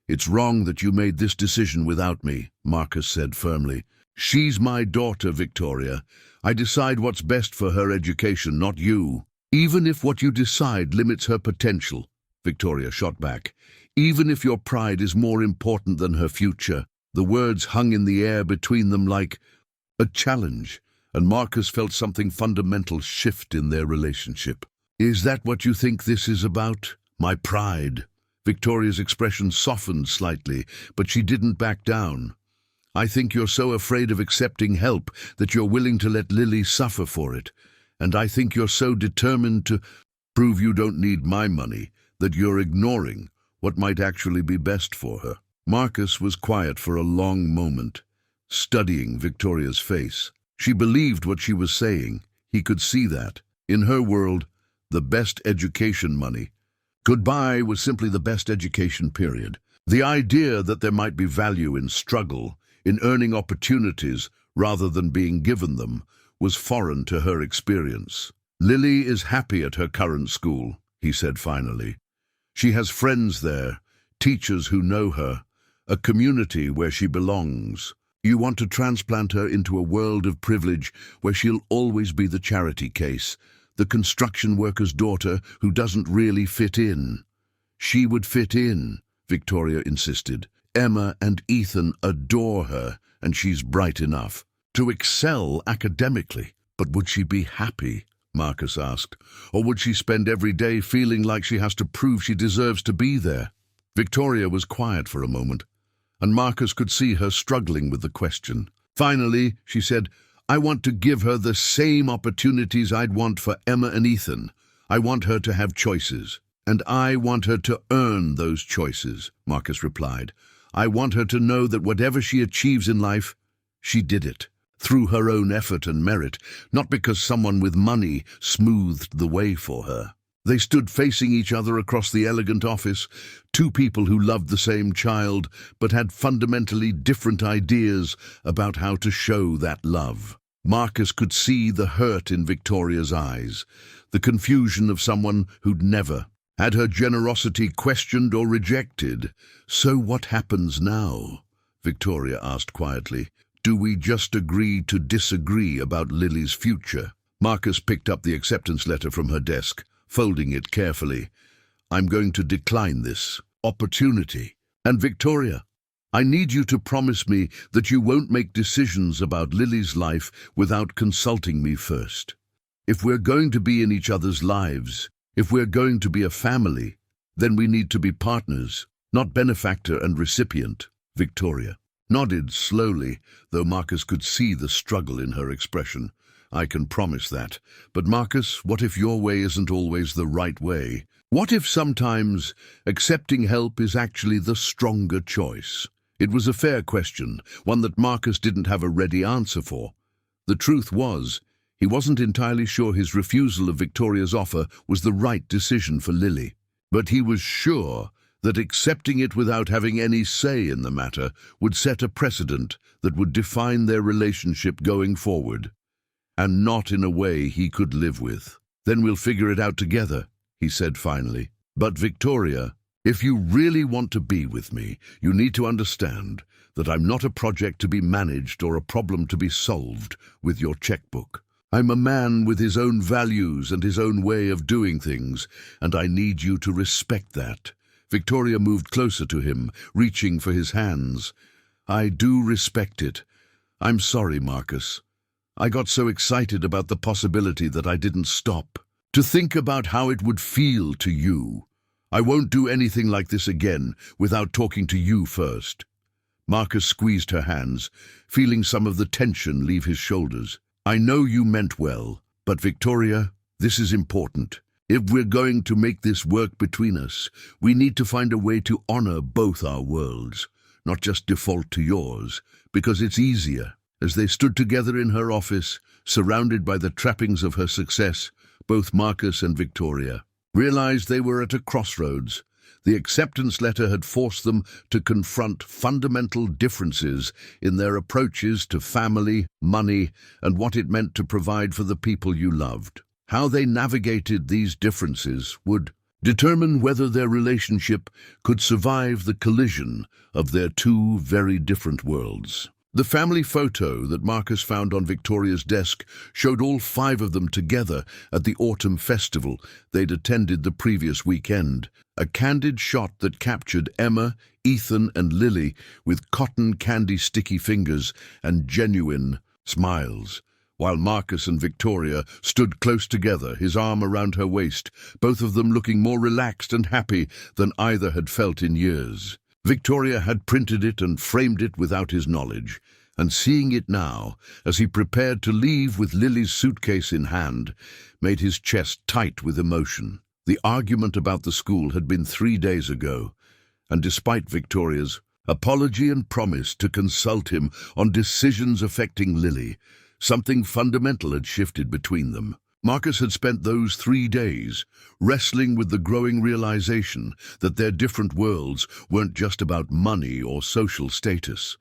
"It's wrong that you made this decision without me," Marcus said firmly. "She's my daughter, Victoria. I decide what's best for her education, not you. Even if what you decide limits her potential," Victoria shot back, "even if your pride is more important than her future." The words hung in the air between them like a challenge, and Marcus felt something fundamental shift in their relationship. "Is that what you think this is about? My pride?" Victoria's expression softened slightly, but she didn't back down. "I think you're so afraid of accepting help that you're willing to let Lily suffer for it. And I think you're so determined to prove you don't need my money that you're ignoring what might actually be best for her." Marcus was quiet for a long moment, studying Victoria's face. She believed what she was saying. He could see that. In her world, the best education money. Goodbye was simply the best education, period. The idea that there might be value in struggle, in earning opportunities rather than being given them, was foreign to her experience. "Lily is happy at her current school," he said finally. "She has friends there, teachers who know her, a community where she belongs. You want to transplant her into a world of privilege where she'll always be the charity case, the construction worker's daughter who doesn't really fit in." "She would fit in," Victoria insisted. "Emma and Ethan adore her, and she's bright enough to excel academically." "But would she be happy?" Marcus asked. "Or would she spend every day feeling like she has to prove she deserves to be there?" Victoria was quiet for a moment, and Marcus could see her struggling with the question. Finally, she said, I want to give her the same opportunities I'd want for Emma and Ethan. I want her to have choices. And I want her to earn those choices, Marcus replied. I want her to know that whatever she achieves in life, she did it through her own effort and merit, not because someone with money smoothed the way for her. They stood facing each other across the elegant office, two people who loved the same child but had fundamentally different ideas about how to show that love. Marcus could see the hurt in Victoria's eyes, the confusion of someone who'd never had her generosity questioned or rejected. "So what happens now?" Victoria asked quietly. "Do we just agree to disagree about Lily's future?" Marcus picked up the acceptance letter from her desk, folding it carefully. "I'm going to decline this opportunity. And Victoria, I need you to promise me that you won't make decisions about Lily's life without consulting me first. If we're going to be in each other's lives, if we're going to be a family, then we need to be partners, not benefactor and recipient." Victoria nodded slowly, though Marcus could see the struggle in her expression. "I can promise that. But Marcus, what if your way isn't always the right way? What if sometimes accepting help is actually the stronger choice?" It was a fair question, one that Marcus didn't have a ready answer for. The truth was, he wasn't entirely sure his refusal of Victoria's offer was the right decision for Lily. But he was sure that accepting it without having any say in the matter would set a precedent that would define their relationship going forward, and not in a way he could live with. "Then we'll figure it out together," he said finally. "But Victoria, if you really want to be with me, you need to understand that I'm not a project to be managed or a problem to be solved with your checkbook. I'm a man with his own values and his own way of doing things, and I need you to respect that." Victoria moved closer to him, reaching for his hands. "I do respect it. I'm sorry, Marcus. I got so excited about the possibility that I didn't stop to think about how it would feel to you. I won't do anything like this again without talking to you first." Marcus squeezed her hands, feeling some of the tension leave his shoulders. "I know you meant well, but Victoria, this is important. If we're going to make this work between us, we need to find a way to honor both our worlds, not just default to yours, because it's easier." As they stood together in her office, surrounded by the trappings of her success, both Marcus and Victoria realized they were at a crossroads. The acceptance letter had forced them to confront fundamental differences in their approaches to family, money, and what it meant to provide for the people you loved. How they navigated these differences would determine whether their relationship could survive the collision of their two very different worlds. The family photo that Marcus found on Victoria's desk showed all five of them together at the autumn festival they'd attended the previous weekend. A candid shot that captured Emma, Ethan, and Lily with cotton candy sticky fingers and genuine smiles, while Marcus and Victoria stood close together, his arm around her waist, both of them looking more relaxed and happy than either had felt in years. Victoria had printed it and framed it without his knowledge, and seeing it now, as he prepared to leave with Lily's suitcase in hand, made his chest tight with emotion. The argument about the school had been 3 days ago, and despite Victoria's apology and promise to consult him on decisions affecting Lily, something fundamental had shifted between them. Marcus had spent those 3 days wrestling with the growing realization that their different worlds weren't just about money or social status.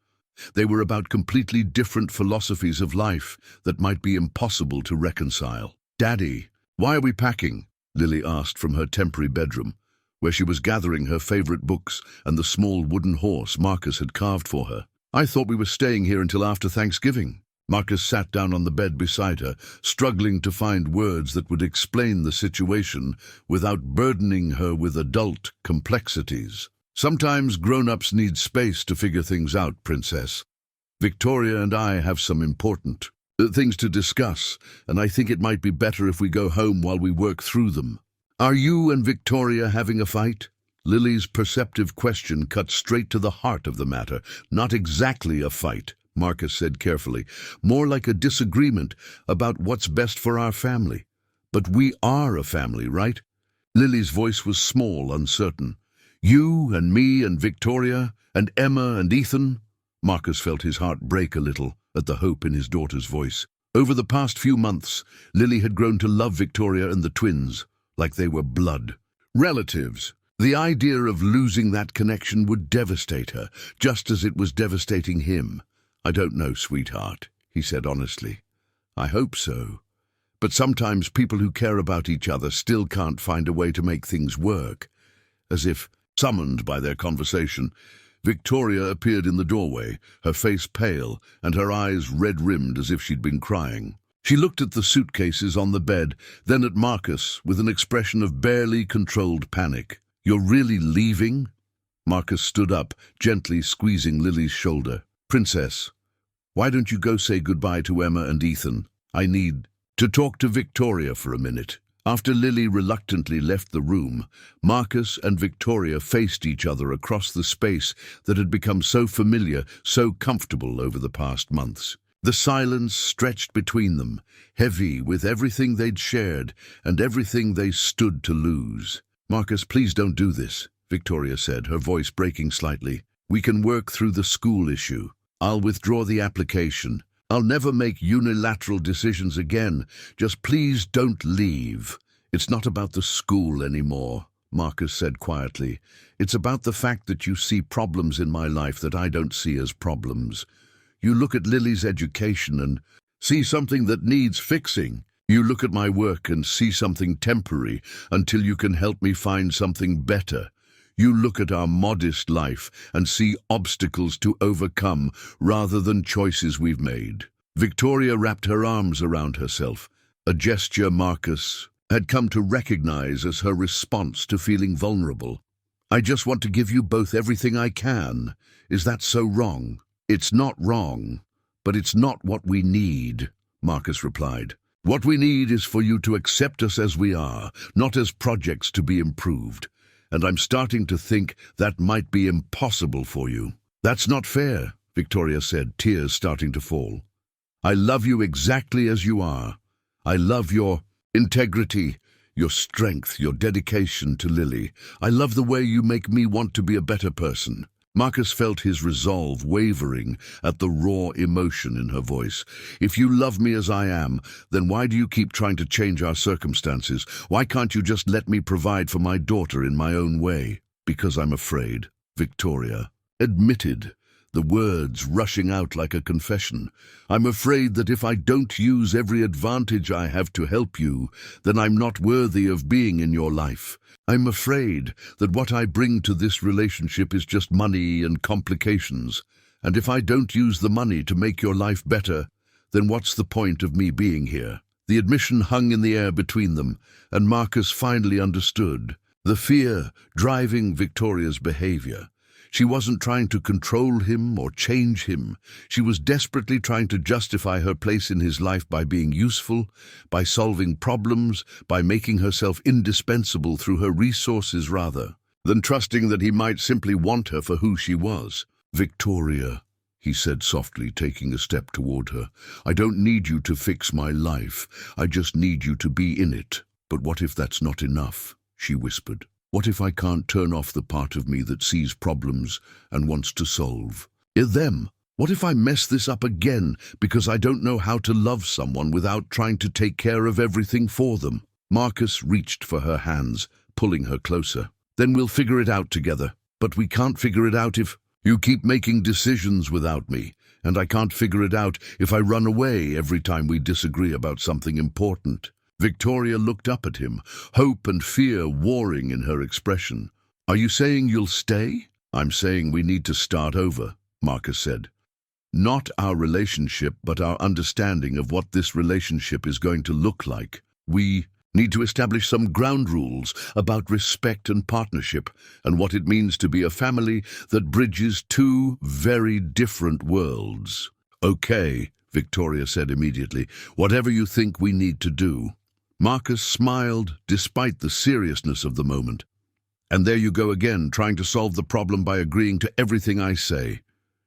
They were about completely different philosophies of life that might be impossible to reconcile. "Daddy, why are we packing?" Lily asked from her temporary bedroom, where she was gathering her favorite books and the small wooden horse Marcus had carved for her. "I thought we were staying here until after Thanksgiving." Marcus sat down on the bed beside her, struggling to find words that would explain the situation without burdening her with adult complexities. "Sometimes grown-ups need space to figure things out, Princess. Victoria and I have some important things to discuss, and I think it might be better if we go home while we work through them." "Are you and Victoria having a fight?" Lily's perceptive question cut straight to the heart of the matter. "Not exactly a fight, Marcus said carefully. More like a disagreement about what's best for our family. But we are a family, right? Lily's voice was small, uncertain. You and me and Victoria and Emma and Ethan? Marcus felt his heart break a little at the hope in his daughter's voice. Over the past few months, Lily had grown to love Victoria and the twins, like they were blood. Relatives. The idea of losing that connection would devastate her, just as it was devastating him. I don't know, sweetheart, he said honestly. I hope so. But sometimes people who care about each other still can't find a way to make things work. As if summoned by their conversation, Victoria appeared in the doorway, her face pale and her eyes red-rimmed as if she'd been crying. She looked at the suitcases on the bed, then at Marcus with an expression of barely controlled panic. You're really leaving? Marcus stood up, gently squeezing Lily's shoulder. Princess, why don't you go say goodbye to Emma and Ethan? I need to talk to Victoria for a minute. After Lily reluctantly left the room, Marcus and Victoria faced each other across the space that had become so familiar, so comfortable over the past months. The silence stretched between them, heavy with everything they'd shared and everything they stood to lose. Marcus, please don't do this, Victoria said, her voice breaking slightly. We can work through the school issue. I'll withdraw the application. I'll never make unilateral decisions again. Just please don't leave. It's not about the school anymore, Marcus said quietly. It's about the fact that you see problems in my life that I don't see as problems. You look at Lily's education and see something that needs fixing. You look at my work and see something temporary until you can help me find something better. You look at our modest life and see obstacles to overcome rather than choices we've made. Victoria wrapped her arms around herself, a gesture Marcus had come to recognize as her response to feeling vulnerable. I just want to give you both everything I can. Is that so wrong? It's not wrong, but it's not what we need, Marcus replied. What we need is for you to accept us as we are, not as projects to be improved. And I'm starting to think that might be impossible for you. That's not fair, Victoria said, tears starting to fall. I love you exactly as you are. I love your integrity, your strength, your dedication to Lily. I love the way you make me want to be a better person. Marcus felt his resolve wavering at the raw emotion in her voice. If you love me as I am, then why do you keep trying to change our circumstances? Why can't you just let me provide for my daughter in my own way? Because I'm afraid, Victoria admitted, the words rushing out like a confession. I'm afraid that if I don't use every advantage I have to help you, then I'm not worthy of being in your life. I'm afraid that what I bring to this relationship is just money and complications, and if I don't use the money to make your life better, then what's the point of me being here? The admission hung in the air between them, and Marcus finally understood the fear driving Victoria's behavior. She wasn't trying to control him or change him. She was desperately trying to justify her place in his life by being useful, by solving problems, by making herself indispensable through her resources rather than trusting that he might simply want her for who she was. Victoria, he said softly, taking a step toward her, I don't need you to fix my life. I just need you to be in it. But what if that's not enough? She whispered. What if I can't turn off the part of me that sees problems and wants to solve them? What if I mess this up again because I don't know how to love someone without trying to take care of everything for them? Marcus reached for her hands, pulling her closer. Then we'll figure it out together. But we can't figure it out if you keep making decisions without me, and I can't figure it out if I run away every time we disagree about something important. Victoria looked up at him, hope and fear warring in her expression. Are you saying you'll stay? I'm saying we need to start over, Marcus said. Not our relationship, but our understanding of what this relationship is going to look like. We need to establish some ground rules about respect and partnership, and what it means to be a family that bridges two very different worlds. Okay, Victoria said immediately, whatever you think we need to do. Marcus smiled despite the seriousness of the moment. And there you go again, trying to solve the problem by agreeing to everything I say.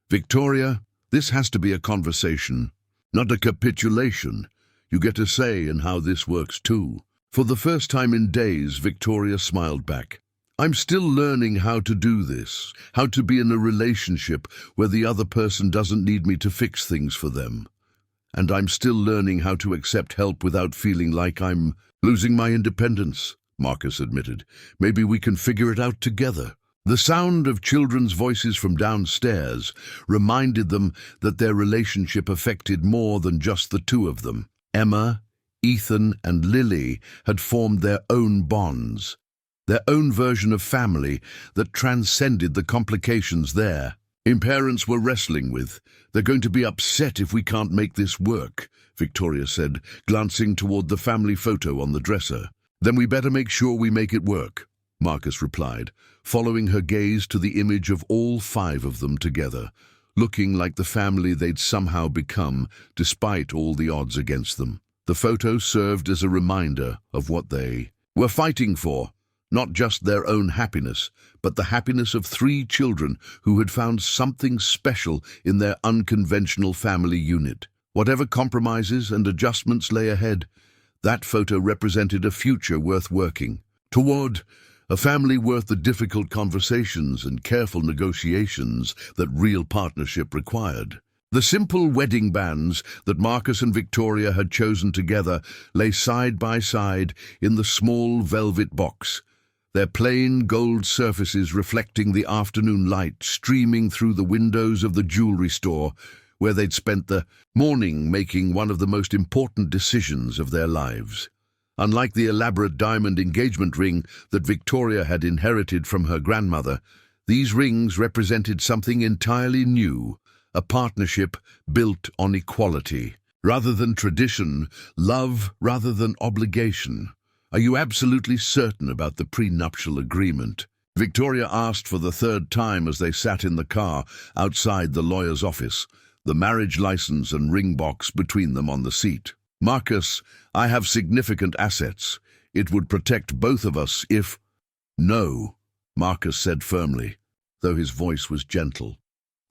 Victoria, This has to be a conversation, not a capitulation. You get a say in how this works too. For the first time in days, Victoria smiled back. I'm still learning how to do this, how to be in a relationship where the other person doesn't need me to fix things for them. And I'm still learning how to accept help without feeling like I'm losing my independence, Marcus admitted. Maybe we can figure it out together. The sound of children's voices from downstairs reminded them that their relationship affected more than just the two of them. Emma, Ethan, and Lily had formed their own bonds, their own version of family that transcended the complications their parents were wrestling with. They're going to be upset if we can't make this work, Victoria said, glancing toward the family photo on the dresser. Then we better make sure we make it work, Marcus replied, following her gaze to the image of all 5 of them together, looking like the family they'd somehow become, despite all the odds against them. The photo served as a reminder of what they were fighting for, not just their own happiness, but the happiness of 3 children who had found something special in their unconventional family unit. Whatever compromises and adjustments lay ahead, that photo represented a future worth working toward, a family worth the difficult conversations and careful negotiations that real partnership required. The simple wedding bands that Marcus and Victoria had chosen together lay side by side in the small velvet box, their plain gold surfaces reflecting the afternoon light streaming through the windows of the jewelry store where they'd spent the morning making one of the most important decisions of their lives. Unlike the elaborate diamond engagement ring that Victoria had inherited from her grandmother, these rings represented something entirely new, a partnership built on equality. Rather than tradition, love rather than obligation. Are you absolutely certain about the prenuptial agreement? Victoria asked for the 3rd time as they sat in the car outside the lawyer's office, the marriage license and ring box between them on the seat. Marcus, I have significant assets. It would protect both of us if— No, Marcus said firmly, though his voice was gentle.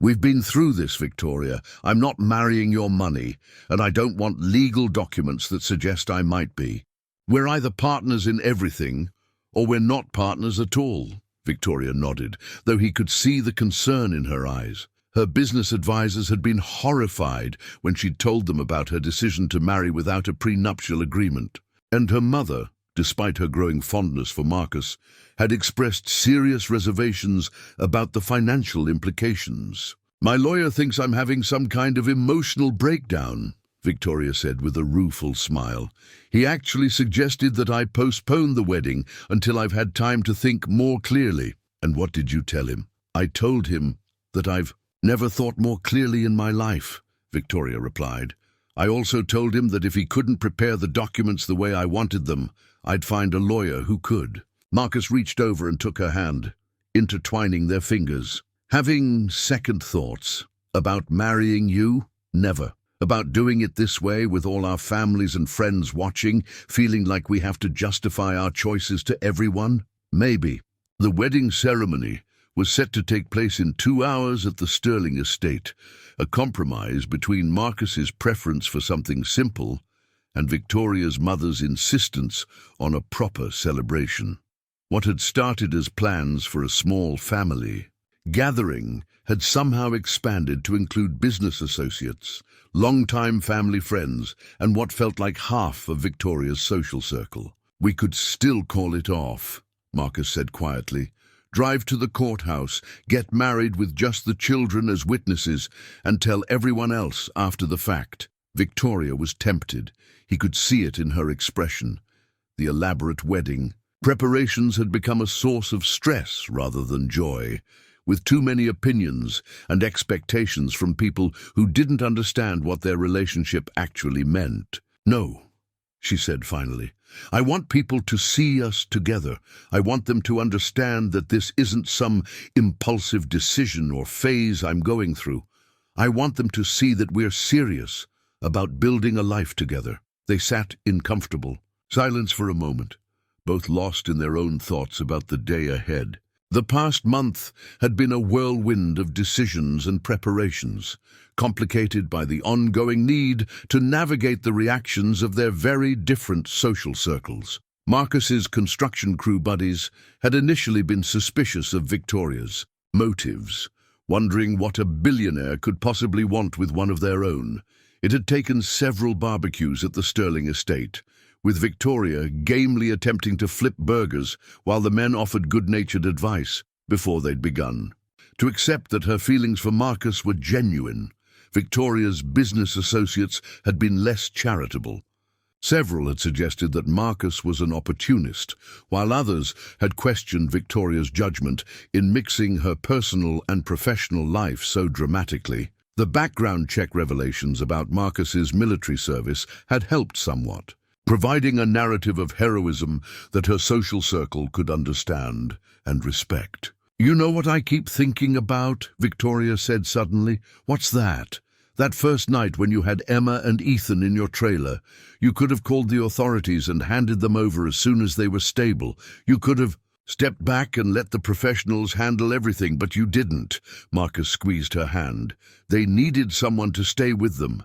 We've been through this, Victoria. I'm not marrying your money, and I don't want legal documents that suggest I might be. We're either partners in everything, or we're not partners at all, Victoria nodded, though he could see the concern in her eyes. Her business advisors had been horrified when she'd told them about her decision to marry without a prenuptial agreement. And her mother, despite her growing fondness for Marcus, had expressed serious reservations about the financial implications. My lawyer thinks I'm having some kind of emotional breakdown, Victoria said with a rueful smile. He actually suggested that I postpone the wedding until I've had time to think more clearly. And what did you tell him? I told him that I've never thought more clearly in my life, Victoria replied. I also told him that if he couldn't prepare the documents the way I wanted them, I'd find a lawyer who could. Marcus reached over and took her hand, intertwining their fingers. Having second thoughts about marrying you? Never. About doing it this way with all our families and friends watching, feeling like we have to justify our choices to everyone? Maybe. The wedding ceremony was set to take place in 2 hours at the Sterling estate, a compromise between Marcus's preference for something simple and Victoria's mother's insistence on a proper celebration. What had started as plans for a small family gathering had somehow expanded to include business associates, longtime family friends, and what felt like half of Victoria's social circle. We could still call it off, Marcus said quietly. Drive to the courthouse, get married with just the children as witnesses, and tell everyone else after the fact. Victoria was tempted. He could see it in her expression. The elaborate wedding preparations had become a source of stress rather than joy, with too many opinions and expectations from people who didn't understand what their relationship actually meant. No, she said finally. I want people to see us together. I want them to understand that this isn't some impulsive decision or phase I'm going through. I want them to see that we're serious about building a life together. They sat in comfortable silence for a moment, both lost in their own thoughts about the day ahead. The past month had been a whirlwind of decisions and preparations, complicated by the ongoing need to navigate the reactions of their very different social circles. Marcus's construction crew buddies had initially been suspicious of Victoria's motives, wondering what a billionaire could possibly want with one of their own. It had taken several barbecues at the Sterling estate, with Victoria gamely attempting to flip burgers while the men offered good-natured advice before they'd begun. To accept that her feelings for Marcus were genuine, Victoria's business associates had been less charitable. Several had suggested that Marcus was an opportunist, while others had questioned Victoria's judgment in mixing her personal and professional life so dramatically. The background check revelations about Marcus's military service had helped somewhat, providing a narrative of heroism that her social circle could understand and respect. "You know what I keep thinking about?" Victoria said suddenly. "What's that? That first night when you had Emma and Ethan in your trailer. You could have called the authorities and handed them over as soon as they were stable. You could have stepped back and let the professionals handle everything, but you didn't." Marcus squeezed her hand. "They needed someone to stay with them.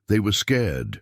They were scared."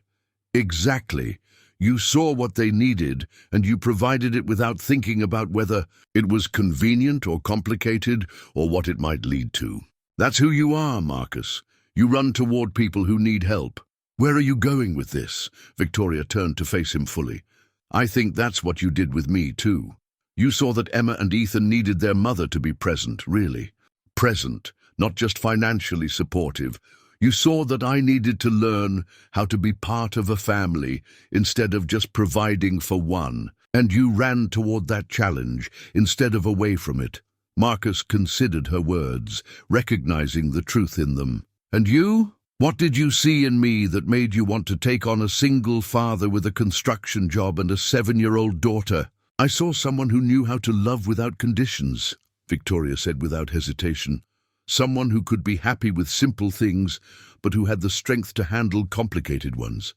"Exactly. You saw what they needed, and you provided it without thinking about whether it was convenient or complicated or what it might lead to. That's who you are, Marcus. You run toward people who need help." "Where are you going with this?" Victoria turned to face him fully. "I think that's what you did with me, too. You saw that Emma and Ethan needed their mother to be present, really. Present, not just financially supportive. You saw that I needed to learn how to be part of a family instead of just providing for one, and you ran toward that challenge instead of away from it." Marcus considered her words, recognizing the truth in them. "And you? What did you see in me that made you want to take on a single father with a construction job and a 7-year-old daughter?" "I saw someone who knew how to love without conditions," Victoria said without hesitation. "Someone who could be happy with simple things, but who had the strength to handle complicated ones.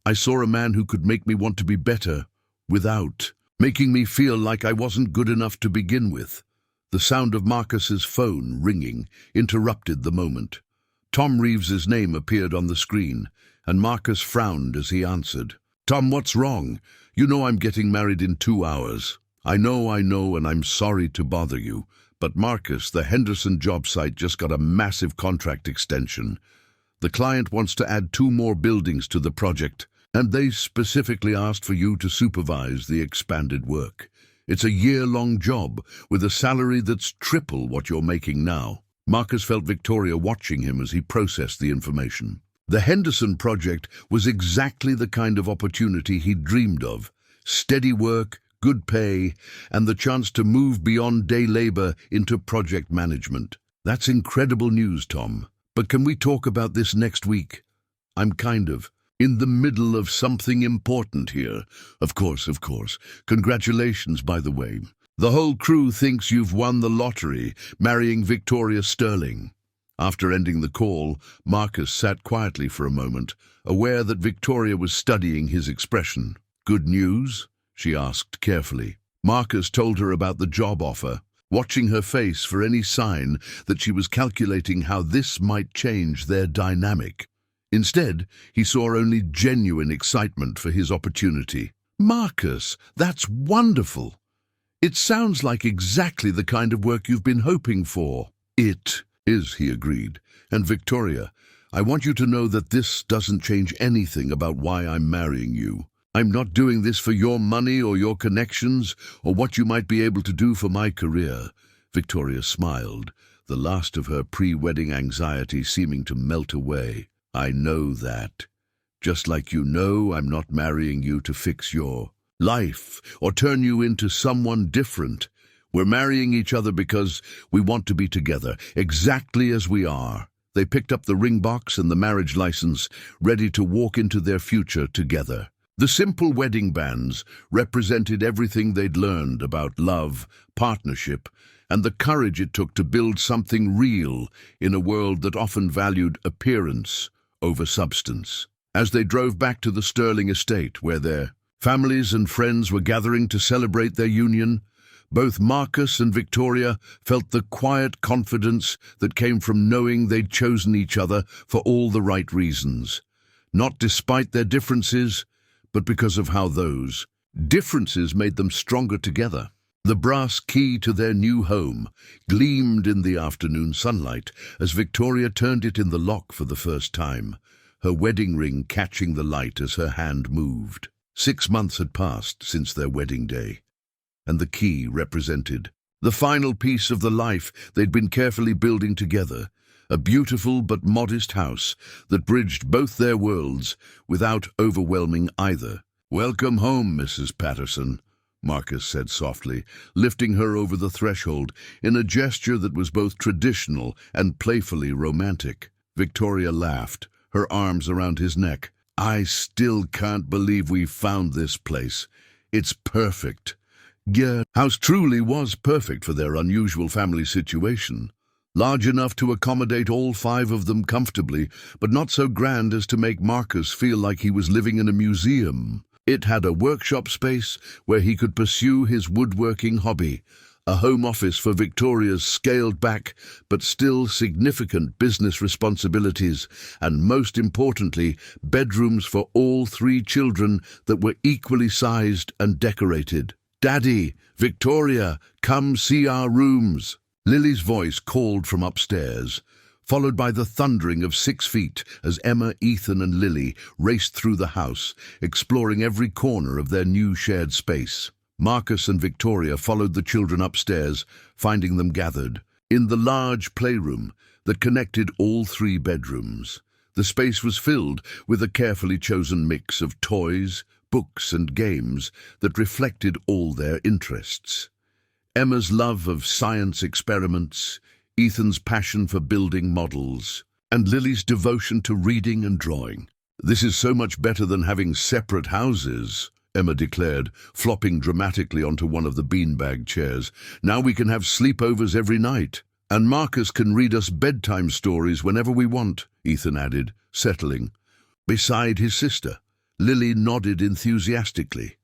I saw a man who could make me want to be better, without making me feel like I wasn't good enough to begin with." The sound of Marcus's phone ringing interrupted the moment. Tom Reeves's name appeared on the screen, and Marcus frowned as he answered. "Tom, what's wrong? You know I'm getting married in 2 hours." I know, and I'm sorry to bother you, but Marcus, the Henderson job site just got a massive contract extension. The client wants to add 2 more buildings to the project, and they specifically asked for you to supervise the expanded work. It's a year-long job, with a salary that's triple what you're making now." Marcus felt Victoria watching him as he processed the information. The Henderson project was exactly the kind of opportunity he'd dreamed of. Steady work, good pay, and the chance to move beyond day labor into project management. "That's incredible news, Tom. But can we talk about this next week? I'm in the middle of something important here." Of course. Congratulations, by the way. The whole crew thinks you've won the lottery, marrying Victoria Sterling." After ending the call, Marcus sat quietly for a moment, aware that Victoria was studying his expression. "Good news?" she asked carefully. Marcus told her about the job offer, watching her face for any sign that she was calculating how this might change their dynamic. Instead, he saw only genuine excitement for his opportunity. "Marcus, that's wonderful! It sounds like exactly the kind of work you've been hoping for." "It is," he agreed. "And Victoria, I want you to know that this doesn't change anything about why I'm marrying you. I'm not doing this for your money or your connections or what you might be able to do for my career." Victoria smiled, the last of her pre-wedding anxiety seeming to melt away. "I know that. Just like you know I'm not marrying you to fix your life or turn you into someone different. We're marrying each other because we want to be together, exactly as we are." They picked up the ring box and the marriage license, ready to walk into their future together. The simple wedding bands represented everything they'd learned about love, partnership, and the courage it took to build something real in a world that often valued appearance over substance. As they drove back to the Sterling estate, where their families and friends were gathering to celebrate their union, Both Marcus and Victoria felt the quiet confidence that came from knowing they'd chosen each other for all the right reasons. Not despite their differences, but because of how those differences made them stronger together. The brass key to their new home gleamed in the afternoon sunlight as Victoria turned it in the lock for the first time, her wedding ring catching the light as her hand moved. 6 months had passed since their wedding day, and the key represented the final piece of the life they'd been carefully building together, a beautiful but modest house that bridged both their worlds without overwhelming either. "Welcome home, Mrs. Patterson," Marcus said softly, lifting her over the threshold in a gesture that was both traditional and playfully romantic. Victoria laughed, her arms around his neck. "I still can't believe we found this place. It's perfect." Yeah, house truly was perfect for their unusual family situation. Large enough to accommodate all 5 of them comfortably, but not so grand as to make Marcus feel like he was living in a museum. It had a workshop space where he could pursue his woodworking hobby, a home office for Victoria's scaled-back but still significant business responsibilities, and most importantly, bedrooms for all 3 children that were equally sized and decorated. "Daddy, Victoria, come see our rooms." Lily's voice called from upstairs, followed by the thundering of 6 feet as Emma, Ethan and Lily raced through the house, exploring every corner of their new shared space. Marcus and Victoria followed the children upstairs, finding them gathered in the large playroom that connected all 3 bedrooms. The space was filled with a carefully chosen mix of toys, books and games that reflected all their interests. Emma's love of science experiments, Ethan's passion for building models, and Lily's devotion to reading and drawing. "This is so much better than having separate houses," Emma declared, flopping dramatically onto one of the beanbag chairs. "Now we can have sleepovers every night. And Marcus can read us bedtime stories whenever we want," Ethan added, settling beside his sister. Lily nodded enthusiastically.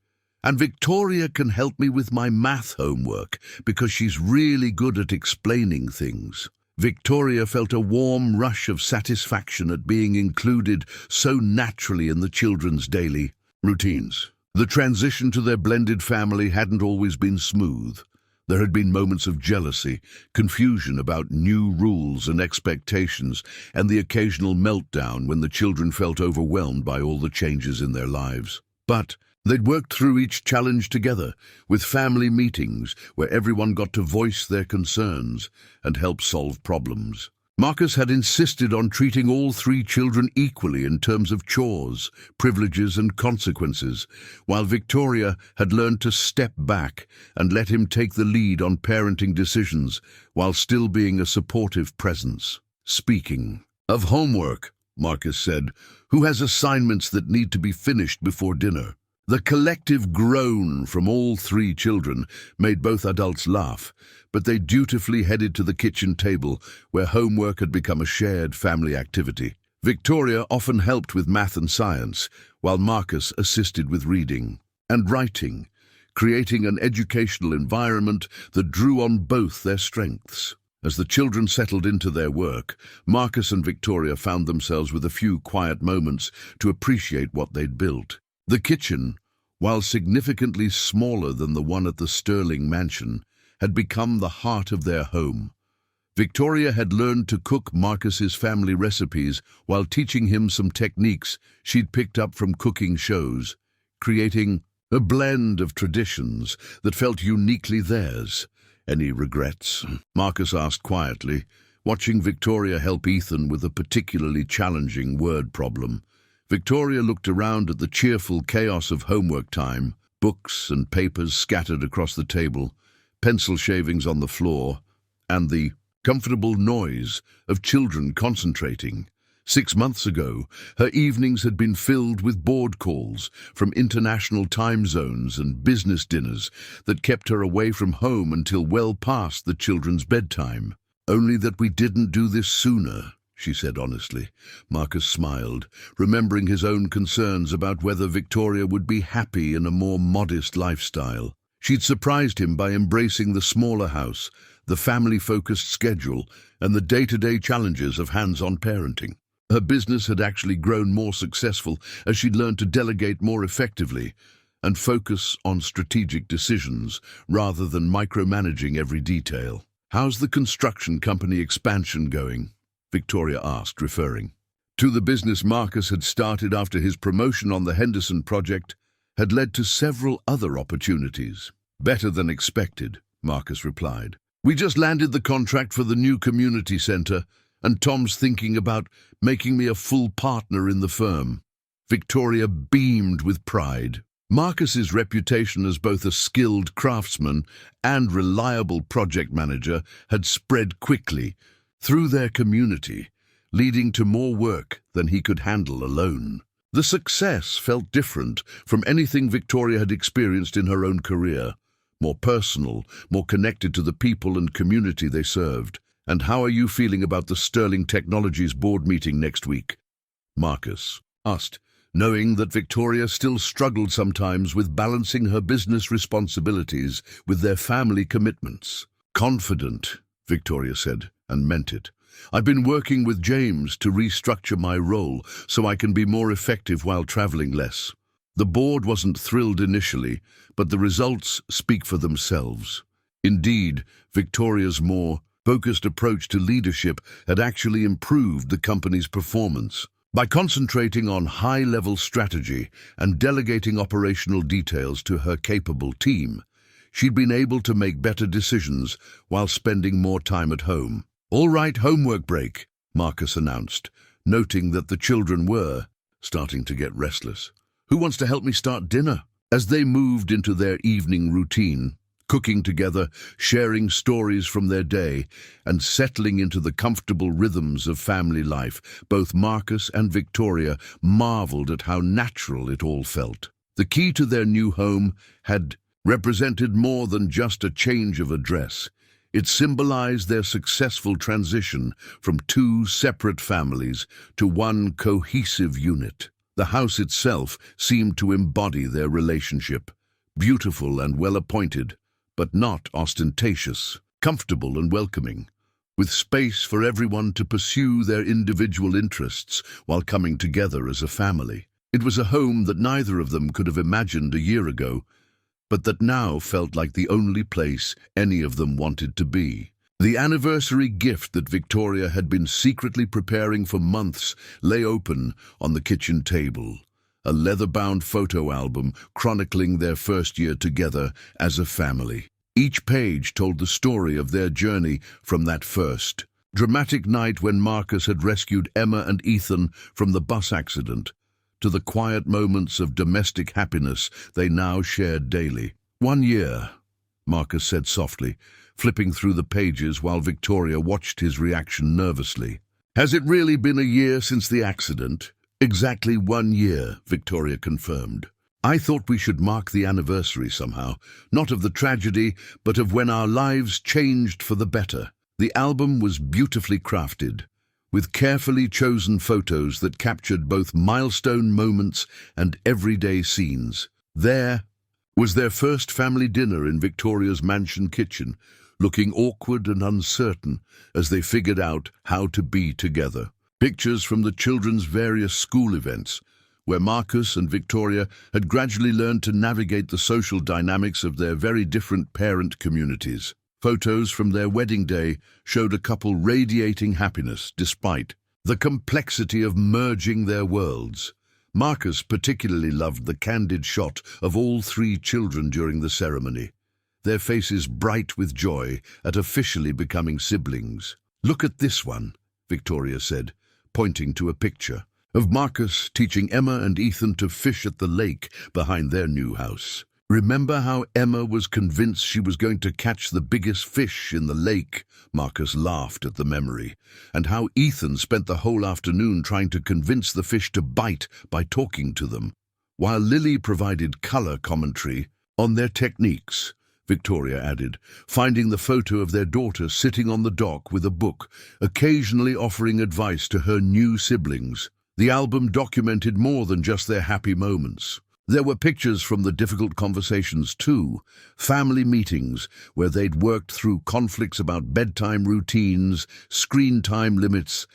"And Victoria can help me with my math homework because she's really good at explaining things." Victoria felt a warm rush of satisfaction at being included so naturally in the children's daily routines. The transition to their blended family hadn't always been smooth. There had been moments of jealousy, confusion about new rules and expectations, and the occasional meltdown when the children felt overwhelmed by all the changes in their lives. But they'd worked through each challenge together, with family meetings where everyone got to voice their concerns and help solve problems. Marcus had insisted on treating all 3 children equally in terms of chores, privileges and consequences, while Victoria had learned to step back and let him take the lead on parenting decisions while still being a supportive presence. "Speaking of homework," Marcus said, "who has assignments that need to be finished before dinner?" The collective groan from all 3 children made both adults laugh, but they dutifully headed to the kitchen table where homework had become a shared family activity. Victoria often helped with math and science, while Marcus assisted with reading and writing, creating an educational environment that drew on both their strengths. As the children settled into their work, Marcus and Victoria found themselves with a few quiet moments to appreciate what they'd built. The kitchen, while significantly smaller than the one at the Sterling mansion, had become the heart of their home. Victoria had learned to cook Marcus's family recipes while teaching him some techniques she'd picked up from cooking shows, creating a blend of traditions that felt uniquely theirs. "Any regrets?" Marcus asked quietly, watching Victoria help Ethan with a particularly challenging word problem. Victoria looked around at the cheerful chaos of homework time, books and papers scattered across the table, pencil shavings on the floor, and the comfortable noise of children concentrating. 6 months ago, her evenings had been filled with board calls from international time zones and business dinners that kept her away from home until well past the children's bedtime. "Only that we didn't do this sooner," she said honestly. Marcus smiled, remembering his own concerns about whether Victoria would be happy in a more modest lifestyle. She'd surprised him by embracing the smaller house, the family-focused schedule, and the day-to-day challenges of hands-on parenting. Her business had actually grown more successful as she'd learned to delegate more effectively and focus on strategic decisions rather than micromanaging every detail. "How's the construction company expansion going?" Victoria asked, referring to the business Marcus had started after his promotion on the Henderson project had led to several other opportunities. "Better than expected," Marcus replied. "We just landed the contract for the new community center, and Tom's thinking about making me a full partner in the firm." Victoria beamed with pride. Marcus's reputation as both a skilled craftsman and reliable project manager had spread quickly through their community, leading to more work than he could handle alone. The success felt different from anything Victoria had experienced in her own career, more personal, more connected to the people and community they served. "And how are you feeling about the Sterling Technologies board meeting next week?" Marcus asked, knowing that Victoria still struggled sometimes with balancing her business responsibilities with their family commitments. "Confident," Victoria said, and meant it. "I've been working with James to restructure my role so I can be more effective while traveling less." The board wasn't thrilled initially, but the results speak for themselves. Indeed, Victoria's more focused approach to leadership had actually improved the company's performance. By concentrating on high-level strategy and delegating operational details to her capable team, she'd been able to make better decisions while spending more time at home. "All right, homework break," Marcus announced, noting that the children were starting to get restless. "Who wants to help me start dinner?" As they moved into their evening routine, cooking together, sharing stories from their day, and settling into the comfortable rhythms of family life, both Marcus and Victoria marveled at how natural it all felt. The key to their new home had represented more than just a change of address. It symbolized their successful transition from two separate families to one cohesive unit. The house itself seemed to embody their relationship, beautiful and well-appointed, but not ostentatious, comfortable and welcoming, with space for everyone to pursue their individual interests while coming together as a family. It was a home that neither of them could have imagined a year ago, but that now felt like the only place any of them wanted to be. The anniversary gift that Victoria had been secretly preparing for months lay open on the kitchen table, a leather-bound photo album chronicling their first year together as a family. Each page told the story of their journey from that first dramatic night when Marcus had rescued Emma and Ethan from the bus accident, to the quiet moments of domestic happiness they now shared daily. "1 year," Marcus said softly, flipping through the pages while Victoria watched his reaction nervously. "Has it really been a year since the accident?" "Exactly 1 year," Victoria confirmed. "I thought we should mark the anniversary somehow, not of the tragedy, but of when our lives changed for the better." The album was beautifully crafted, with carefully chosen photos that captured both milestone moments and everyday scenes. There was their first family dinner in Victoria's mansion kitchen, looking awkward and uncertain as they figured out how to be together. Pictures from the children's various school events, where Marcus and Victoria had gradually learned to navigate the social dynamics of their very different parent communities. Photos from their wedding day showed a couple radiating happiness despite the complexity of merging their worlds. Marcus particularly loved the candid shot of all 3 children during the ceremony, their faces bright with joy at officially becoming siblings. "Look at this one," Victoria said, pointing to a picture of Marcus teaching Emma and Ethan to fish at the lake behind their new house. "Remember how Emma was convinced she was going to catch the biggest fish in the lake?" Marcus laughed at the memory. "And how Ethan spent the whole afternoon trying to convince the fish to bite by talking to them, while Lily provided color commentary on their techniques," Victoria added, finding the photo of their daughter sitting on the dock with a book, occasionally offering advice to her new siblings. The album documented more than just their happy moments. There were pictures from the difficult conversations too, family meetings where they'd worked through conflicts about bedtime routines, screen time limits,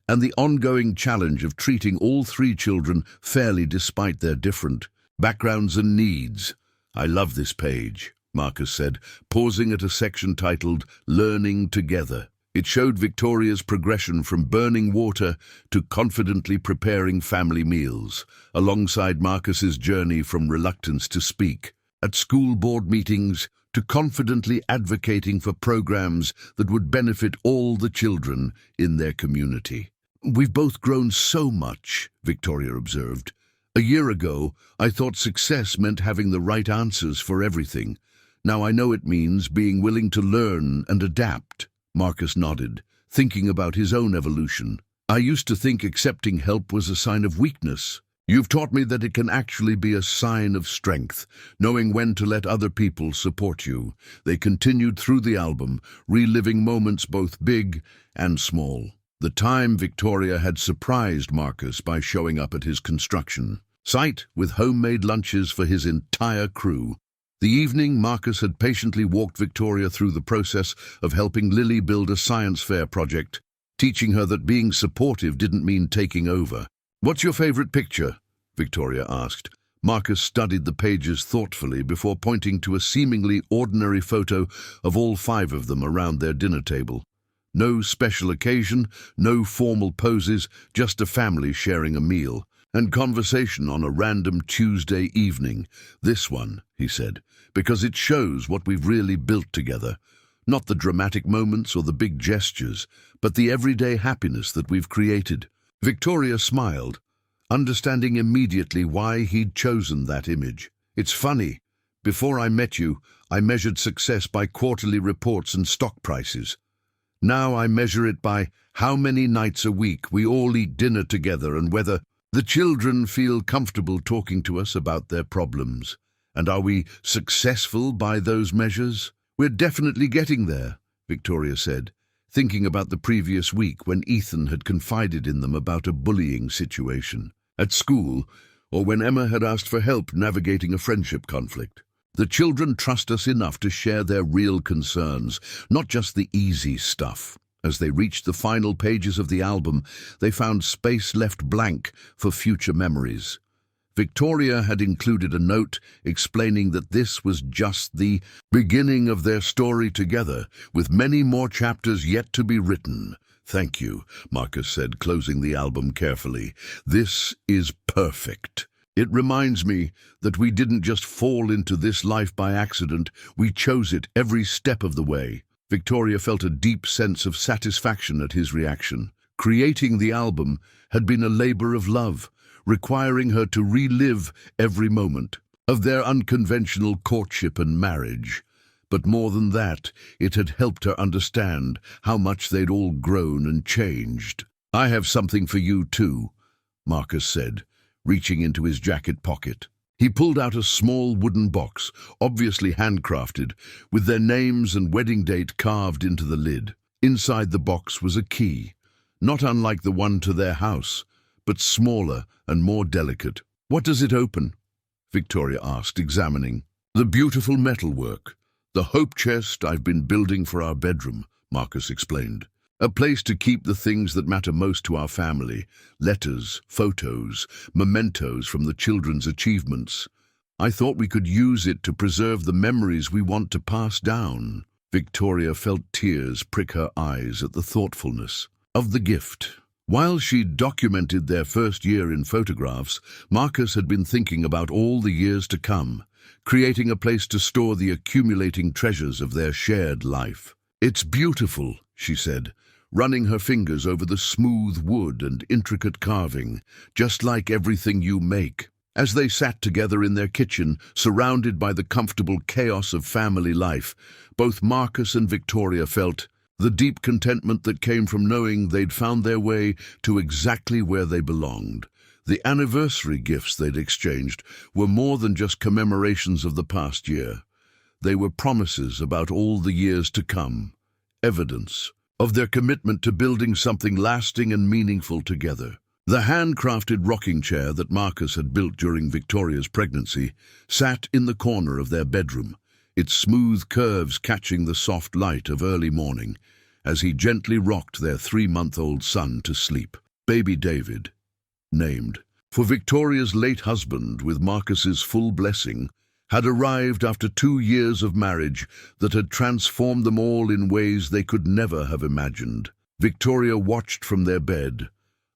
and the ongoing challenge of treating all three children fairly despite their different backgrounds and needs. "I love this page," Marcus said, pausing at a section titled "Learning Together." It showed Victoria's progression from burning water to confidently preparing family meals, alongside Marcus's journey from reluctance to speak at school board meetings to confidently advocating for programs that would benefit all the children in their community. "We've both grown so much," Victoria observed. "A year ago, I thought success meant having the right answers for everything. Now I know it means being willing to learn and adapt." Marcus nodded, thinking about his own evolution. "I used to think accepting help was a sign of weakness. You've taught me that it can actually be a sign of strength, knowing when to let other people support you." They continued through the album, reliving moments both big and small. The time Victoria had surprised Marcus by showing up at his construction site with homemade lunches for his entire crew. The evening, Marcus had patiently walked Victoria through the process of helping Lily build a science fair project, teaching her that being supportive didn't mean taking over. "What's your favorite picture?" Victoria asked. Marcus studied the pages thoughtfully before pointing to a seemingly ordinary photo of all five of them around their dinner table. No special occasion, no formal poses, just a family sharing a meal and conversation on a random Tuesday evening. "This one," he said, "because it shows what we've really built together. Not the dramatic moments or the big gestures, but the everyday happiness that we've created." Victoria smiled, understanding immediately why he'd chosen that image. "It's funny. Before I met you, I measured success by quarterly reports and stock prices. Now I measure it by how many nights a week we all eat dinner together and whether the children feel comfortable talking to us about their problems. And are we successful by those measures?" "We're definitely getting there," Victoria said, thinking about the previous week when Ethan had confided in them about a bullying situation at school, or when Emma had asked for help navigating a friendship conflict. "The children trust us enough to share their real concerns, not just the easy stuff." As they reached the final pages of the album, they found space left blank for future memories. Victoria had included a note explaining that this was just the beginning of their story together, with many more chapters yet to be written. "Thank you," Marcus said, closing the album carefully. "This is perfect. It reminds me that we didn't just fall into this life by accident, we chose it every step of the way." Victoria felt a deep sense of satisfaction at his reaction. Creating the album had been a labor of love, requiring her to relive every moment of their unconventional courtship and marriage. But more than that, it had helped her understand how much they'd all grown and changed. "I have something for you too," Marcus said, reaching into his jacket pocket. He pulled out a small wooden box, obviously handcrafted, with their names and wedding date carved into the lid. Inside the box was a key, not unlike the one to their house, but smaller and more delicate. "What does it open?" Victoria asked, examining. "The beautiful metalwork. The hope chest I've been building for our bedroom," Marcus explained. "A place to keep the things that matter most to our family. Letters, photos, mementos from the children's achievements. I thought we could use it to preserve the memories we want to pass down." Victoria felt tears prick her eyes at the thoughtfulness of the gift. While she documented their first year in photographs, Marcus had been thinking about all the years to come, creating a place to store the accumulating treasures of their shared life. "It's beautiful," she said, running her fingers over the smooth wood and intricate carving, "just like everything you make." As they sat together in their kitchen, surrounded by the comfortable chaos of family life, both Marcus and Victoria felt the deep contentment that came from knowing they'd found their way to exactly where they belonged. The anniversary gifts they'd exchanged were more than just commemorations of the past year. They were promises about all the years to come, evidence of their commitment to building something lasting and meaningful together. The handcrafted rocking chair that Marcus had built during Victoria's pregnancy sat in the corner of their bedroom, its smooth curves catching the soft light of early morning as he gently rocked their 3-month-old son to sleep. Baby David, named for Victoria's late husband with Marcus's full blessing, had arrived after 2 years of marriage that had transformed them all in ways they could never have imagined. Victoria watched from their bed,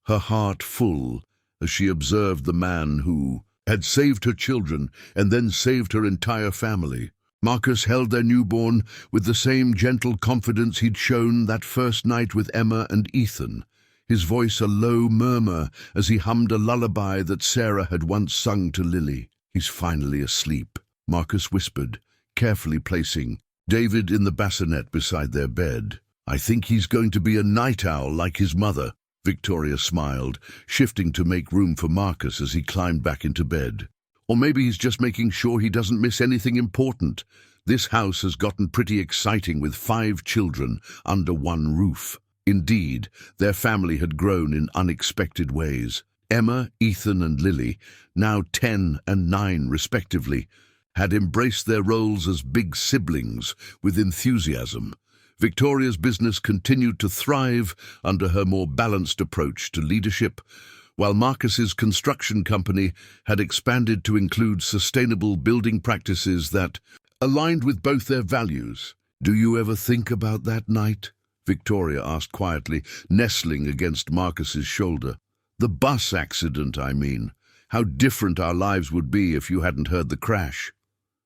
her heart full as she observed the man who had saved her children and then saved her entire family. Marcus held their newborn with the same gentle confidence he'd shown that first night with Emma and Ethan, his voice a low murmur as he hummed a lullaby that Sarah had once sung to Lily. "He's finally asleep," Marcus whispered, carefully placing David in the bassinet beside their bed. "I think he's going to be a night owl like his mother." Victoria smiled, shifting to make room for Marcus as he climbed back into bed. "Or maybe he's just making sure he doesn't miss anything important. This house has gotten pretty exciting with 5 children under one roof." Indeed, their family had grown in unexpected ways. Emma, Ethan, and Lily, now 10 and 9 respectively, had embraced their roles as big siblings with enthusiasm. Victoria's business continued to thrive under her more balanced approach to leadership, while Marcus's construction company had expanded to include sustainable building practices that aligned with both their values. "Do you ever think about that night?" Victoria asked quietly, nestling against Marcus's shoulder. "The bus accident, I mean. How different our lives would be if you hadn't heard the crash."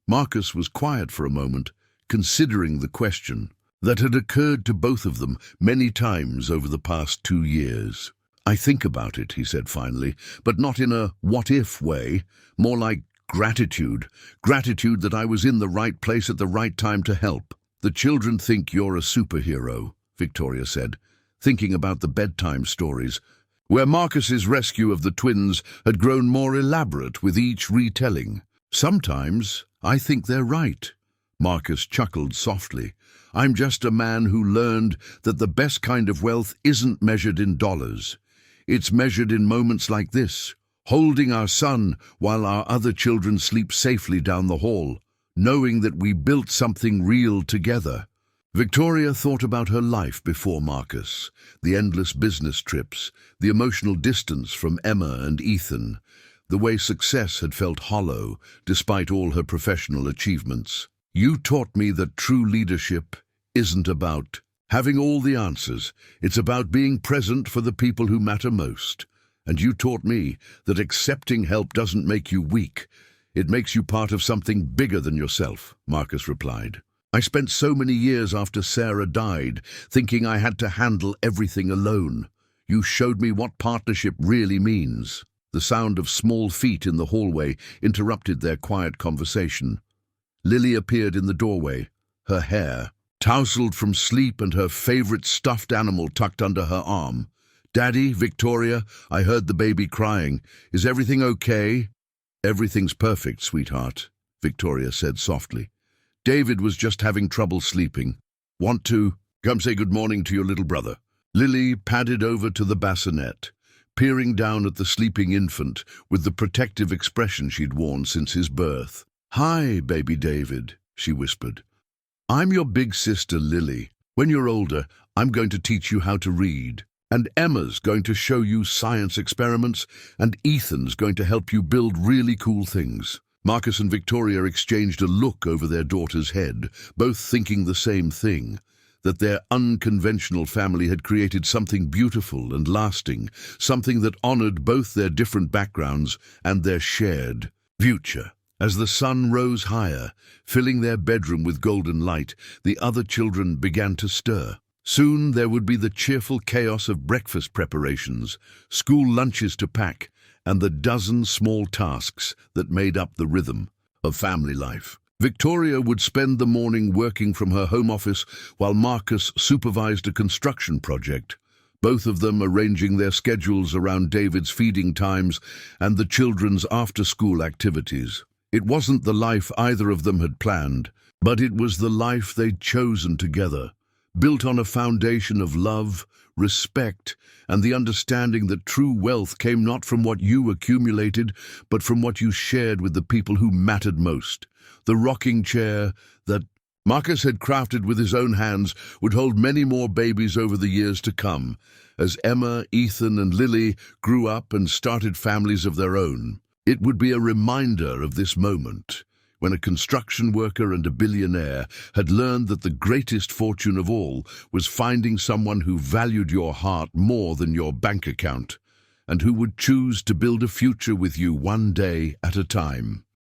Marcus was quiet for a moment, considering the question that had occurred to both of them many times over the past 2 years. "I think about it," he said finally, but not in a what-if way, more like gratitude. Gratitude that I was in the right place at the right time to help. "The children think you're a superhero," Victoria said, thinking about the bedtime stories, where Marcus's rescue of the twins had grown more elaborate with each retelling. "Sometimes I think they're right." Marcus chuckled softly. "I'm just a man who learned that the best kind of wealth isn't measured in dollars. It's measured in moments like this, holding our son while our other children sleep safely down the hall, knowing that we built something real together." Victoria thought about her life before Marcus, the endless business trips, the emotional distance from Emma and Ethan, the way success had felt hollow despite all her professional achievements. "You taught me that true leadership isn't about having all the answers. It's about being present for the people who matter most. And you taught me that accepting help doesn't make you weak. It makes you part of something bigger than yourself," Marcus replied. "I spent so many years after Sarah died thinking I had to handle everything alone. You showed me what partnership really means." The sound of small feet in the hallway interrupted their quiet conversation. Lily appeared in the doorway, her hair tousled from sleep and her favorite stuffed animal tucked under her arm. "Daddy, Victoria, I heard the baby crying. Is everything okay?" "Everything's perfect, sweetheart," Victoria said softly. "David was just having trouble sleeping. Want to come say good morning to your little brother?" Lily padded over to the bassinet, peering down at the sleeping infant with the protective expression she'd worn since his birth. "Hi, baby David," she whispered. "I'm your big sister, Lily. When you're older, I'm going to teach you how to read. And Emma's going to show you science experiments, and Ethan's going to help you build really cool things." Marcus and Victoria exchanged a look over their daughter's head, both thinking the same thing, that their unconventional family had created something beautiful and lasting, something that honored both their different backgrounds and their shared future. As the sun rose higher, filling their bedroom with golden light, the other children began to stir. Soon there would be the cheerful chaos of breakfast preparations, school lunches to pack, and the dozen small tasks that made up the rhythm of family life. Victoria would spend the morning working from her home office while Marcus supervised a construction project, both of them arranging their schedules around David's feeding times and the children's after-school activities. It wasn't the life either of them had planned, but it was the life they'd chosen together, built on a foundation of love, respect, and the understanding that true wealth came not from what you accumulated, but from what you shared with the people who mattered most. The rocking chair that Marcus had crafted with his own hands would hold many more babies over the years to come, as Emma, Ethan, and Lily grew up and started families of their own. It would be a reminder of this moment, when a construction worker and a billionaire had learned that the greatest fortune of all was finding someone who valued your heart more than your bank account, and who would choose to build a future with you one day at a time.